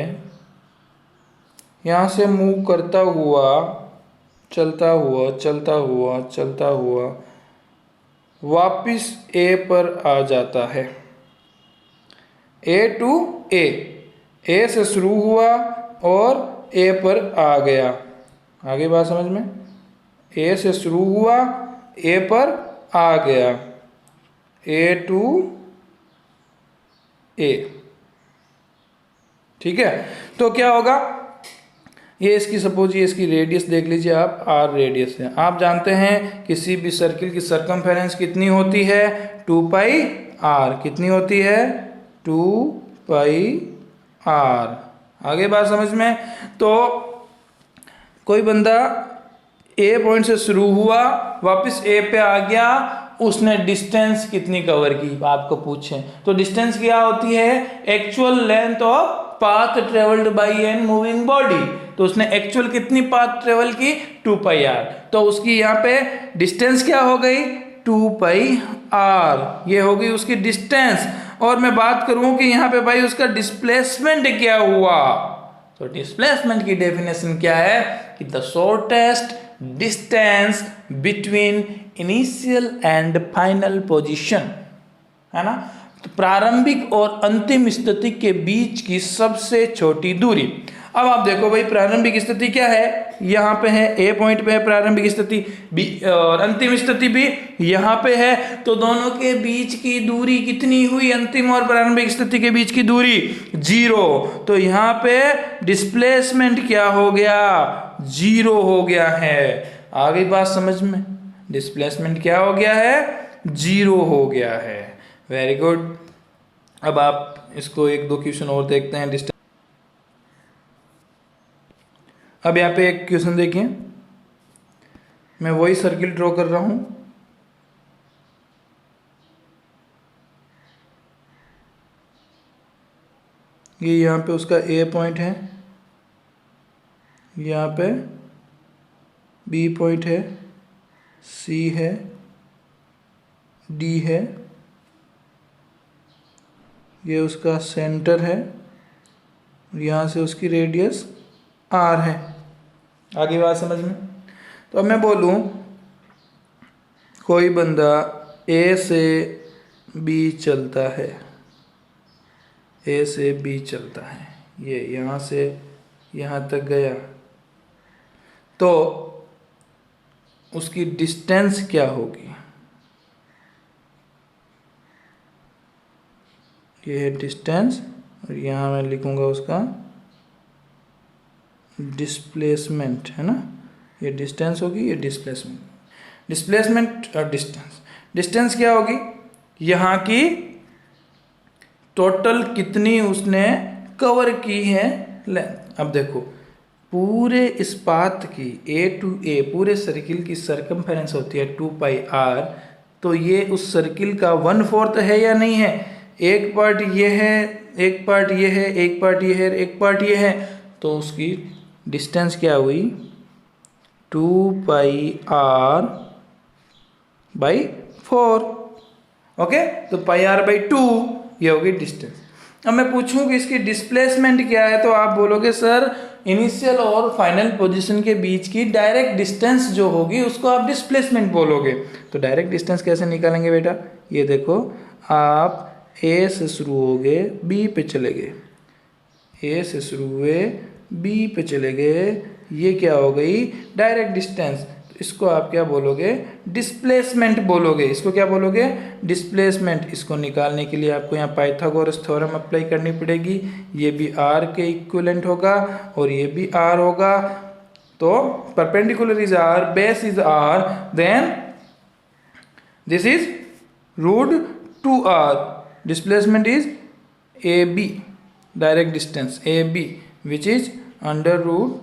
यहाँ से मूव करता हुआ चलता हुआ चलता हुआ चलता हुआ वापिस ए पर आ जाता है। ए टू ए से शुरू हुआ और ए पर आ गया। आगे बात समझ में, ए से शुरू हुआ, ए पर आ गया, ए टू ए, ठीक है। तो क्या होगा, ये इसकी सपोज ये इसकी रेडियस देख लीजिए आप, आर रेडियस है। आप जानते हैं किसी भी सर्किल की सरकमफेरेंस कितनी होती है, 2 पाई आर। कितनी होती है, 2 पाई आर। आगे बात समझ में। तो कोई बंदा ए पॉइंट से शुरू हुआ, वापस ए पे आ गया, उसने डिस्टेंस कितनी कवर की आपको पूछे, तो डिस्टेंस क्या होती है, actual length of path travelled by an moving body. तो उसने एक्चुअल कितनी पाथ ट्रेवल की, 2 पाई आर। तो उसकी यहाँ पे डिस्टेंस क्या हो गई, 2 पाई आर, ये हो गई उसकी डिस्टेंस। और मैं बात करूं कि यहाँ पे भाई उसका डिस्प्लेसमेंट क्या हुआ, तो डिस्प्लेसमेंट की डेफिनेशन क्या है कि the shortest distance between initial and final position, है ना। तो प्रारंभिक और अंतिम स्थिति के बीच की सबसे छोटी दूरी। अब आप देखो भाई, प्रारंभिक स्थिति क्या है, यहाँ पे है, ए पॉइंट पे है प्रारंभिक स्थिति, बी और अंतिम स्थिति भी यहाँ पे है। तो दोनों के बीच की दूरी कितनी हुई, अंतिम और प्रारंभिक स्थिति के बीच की दूरी 0। तो यहाँ पे डिस्प्लेसमेंट क्या हो गया, 0 हो गया है। आ गई बात समझ में, डिस्प्लेसमेंट क्या हो गया है, 0 हो गया है। Very good. अब आप इसको 1-2 क्वेश्चन और देखते हैं डिस्टेंस। अब यहाँ पे एक क्वेश्चन देखिए, मैं वही सर्किल ड्रॉ कर रहा हूं। ये यहाँ पे उसका ए पॉइंट है, यहाँ पे बी पॉइंट है, सी है, डी है, ये उसका सेंटर है, यहाँ से उसकी रेडियस r है। आगे बात समझ में? तो अब मैं बोलूँ कोई बंदा A से B चलता है, A से B चलता है, ये यहाँ से यहाँ तक गया, तो उसकी डिस्टेंस क्या होगी? ये है डिस्टेंस, और यहाँ मैं लिखूँगा उसका डिस्प्लेसमेंट, है ना। ये डिस्टेंस होगी, ये डिस्प्लेसमेंट। डिस्प्लेसमेंट और डिस्टेंस, डिस्टेंस क्या होगी? यहाँ की टोटल कितनी उसने कवर की है लेंथ। अब देखो पूरे इस पाथ की A to A पूरे सर्किल की सरकमफेरेंस होती है 2πr, तो ये उस सर्किल का 1/4 है या नहीं है? एक पार्ट ये है, एक पार्ट ये है, एक पार्ट ये है, एक पार्ट ये है, तो उसकी डिस्टेंस क्या हुई? 2πr/4। ओके, तो πr/2 ये होगी डिस्टेंस। अब मैं पूछूं कि इसकी डिस्प्लेसमेंट क्या है, तो आप बोलोगे सर इनिशियल और फाइनल पोजीशन के बीच की डायरेक्ट डिस्टेंस जो होगी उसको आप डिस्प्लेसमेंट बोलोगे। तो डायरेक्ट डिस्टेंस कैसे निकालेंगे बेटा? ये देखो, आप A से शुरू हो गए B पे चले गए, A से शुरू हुए B पे चले गए, ये क्या हो गई? Direct distance. तो इसको आप क्या बोलोगे? डिस्प्लेसमेंट बोलोगे। इसको क्या बोलोगे? डिस्प्लेसमेंट। इसको निकालने के लिए आपको यहाँ पाइथागोरस थ्योरम अप्लाई करनी पड़ेगी। ये भी r के इक्विवेलेंट होगा और ये भी r होगा। तो perpendicular is r, base is r, then this is √2r। Displacement is AB, direct distance AB, which is √r²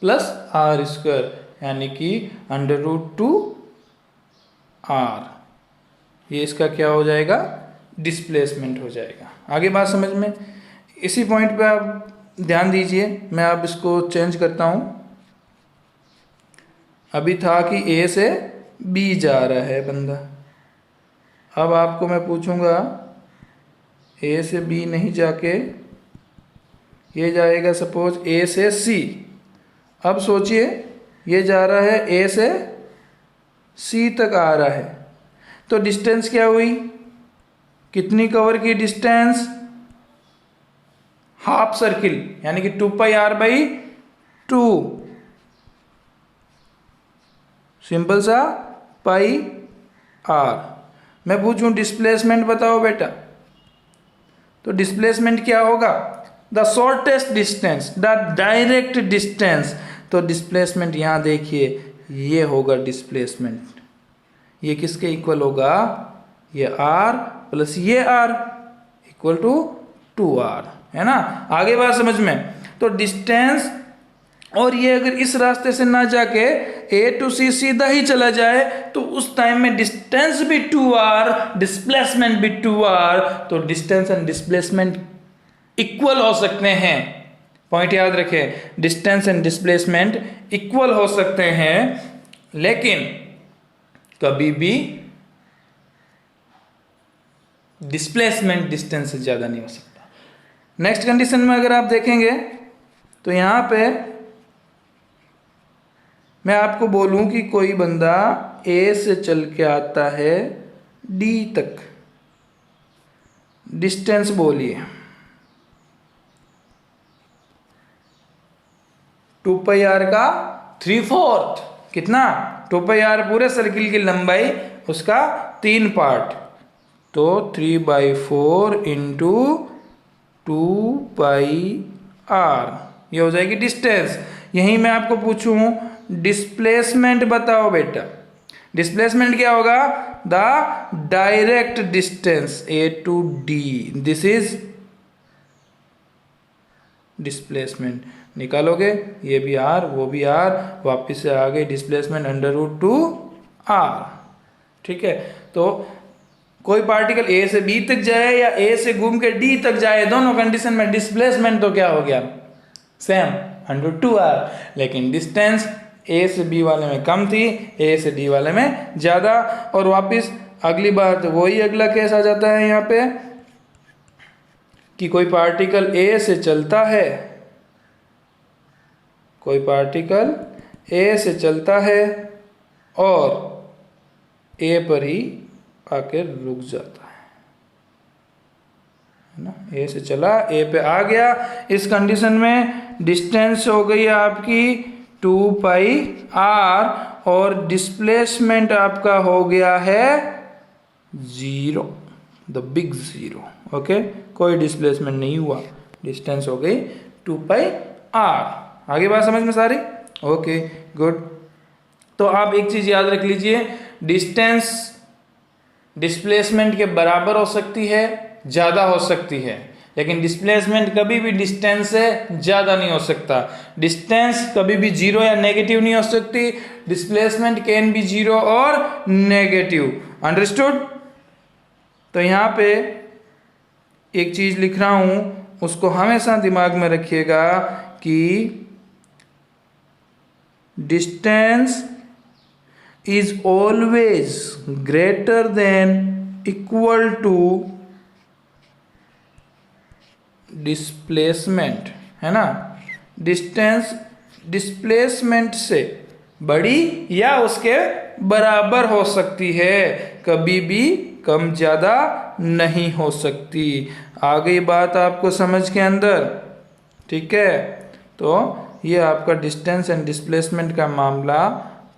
plus r², यानी कि √2r। ये इसका क्या हो जाएगा? डिस्प्लेसमेंट हो जाएगा। आगे बात समझ में? इसी पॉइंट पे आप ध्यान दीजिए, मैं अब इसको चेंज करता हूँ। अभी था कि A से B जा रहा है बंदा, अब आपको मैं पूछूंगा A से B नहीं जाके ये जाएगा सपोज A से C। अब सोचिए ये जा रहा है A से C तक आ रहा है, तो डिस्टेंस क्या हुई? कितनी कवर की डिस्टेंस? हाफ सर्किल, यानी कि 2πr/2। सिंपल सा πr। मैं पूछूं डिस्प्लेसमेंट बताओ बेटा, तो डिस्प्लेसमेंट क्या होगा? The shortest distance, the direct distance. तो डिस्प्लेसमेंट यहां देखिए, ये होगा डिस्प्लेसमेंट। ये किसके इक्वल होगा? ये r प्लस ये r इक्वल टू 2r, है ना। आगे बात समझ में? तो डिस्टेंस, और ये अगर इस रास्ते से ना जाके A to C सीधा ही चला जाए, तो उस टाइम में डिस्टेंस भी 2r, डिस्प्लेसमेंट भी 2r। तो डिस्टेंस एंड डिस्प्लेसमेंट इक्वल हो सकते हैं। पॉइंट याद रखें, डिस्टेंस एंड डिस्प्लेसमेंट इक्वल हो सकते हैं, लेकिन कभी भी डिस्प्लेसमेंट डिस्टेंस से ज्यादा नहीं हो सकता। नेक्स्ट कंडीशन में अगर आप देखेंगे तो यहां पे मैं आपको बोलूं कि कोई बंदा A से चल के आता है D तक, डिस्टेंस बोलिए 2πr का 3/4। कितना? 2πr पूरे सर्किल की लंबाई, उसका 3 पार्ट, तो 3/4 इंटू 2πr, ये हो जाएगी डिस्टेंस। यहीं मैं आपको पूछूं डिस्प्लेसमेंट बताओ बेटा। डिस्प्लेसमेंट क्या होगा? The direct distance A to D, this is displacement. निकालोगे, ये भी r, वो भी r, वापिस से आ गए डिस्प्लेसमेंट √2r। ठीक है, तो कोई पार्टिकल A से B तक जाए या A से घूम के D तक जाए, दोनों कंडीशन में डिस्प्लेसमेंट तो क्या हो गया? Same, √2r। लेकिन डिस्टेंस A से B वाले में कम थी, A से D वाले में ज़्यादा। और वापस अगली बात वही अगला केस आ जाता है यहाँ पे कि कोई पार्टिकल ए से चलता है, कोई पार्टिकल ए से चलता है और ए पर ही आकर रुक जाता है ना। ए से चला, ए पे आ गया, इस कंडीशन में डिस्टेंस हो गई आपकी 2 पाई r और डिस्प्लेसमेंट आपका हो गया है 0, द बिग 0। ओके, कोई डिस्प्लेसमेंट नहीं हुआ, डिस्टेंस हो गई 2 पाई r। आगे बात समझ में सारी? Okay good. तो आप एक चीज याद रख लीजिए, डिस्टेंस डिस्प्लेसमेंट के बराबर हो सकती है, ज्यादा हो सकती है, लेकिन डिस्प्लेसमेंट कभी भी डिस्टेंस से ज्यादा नहीं हो सकता। डिस्टेंस कभी भी 0 या नेगेटिव नहीं हो सकती, डिस्प्लेसमेंट कैन बी 0 और नेगेटिव। अंडरस्टूड? तो यहाँ पे एक चीज लिख रहा हूं, उसको हमेशा दिमाग में रखिएगा कि distance is always greater than equal to displacement, है ना। डिस्टेंस डिस्प्लेसमेंट से बड़ी या उसके बराबर हो सकती है, कभी भी कम ज्यादा नहीं हो सकती। आ गई बात आपको समझ के अंदर? ठीक है, तो ये आपका डिस्टेंस एंड डिस्प्लेसमेंट का मामला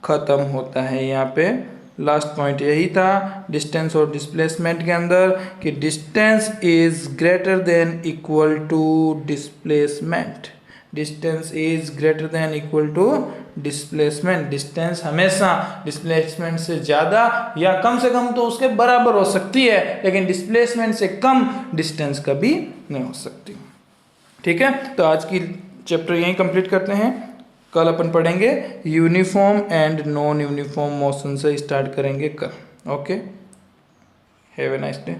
खत्म होता है। यहाँ पे लास्ट पॉइंट यही था डिस्टेंस और डिस्प्लेसमेंट के अंदर कि distance is greater than equal to displacement. Distance is greater than equal to displacement. Distance हमेशा डिस्प्लेसमेंट से ज़्यादा या कम से कम तो उसके बराबर हो सकती है, लेकिन डिस्प्लेसमेंट से कम डिस्टेंस कभी नहीं हो सकती। ठीक है, तो आज की चैप्टर यहीं कंप्लीट करते हैं। कल अपन पढ़ेंगे uniform and non uniform motion से स्टार्ट करेंगे कल। Okay, have a nice day.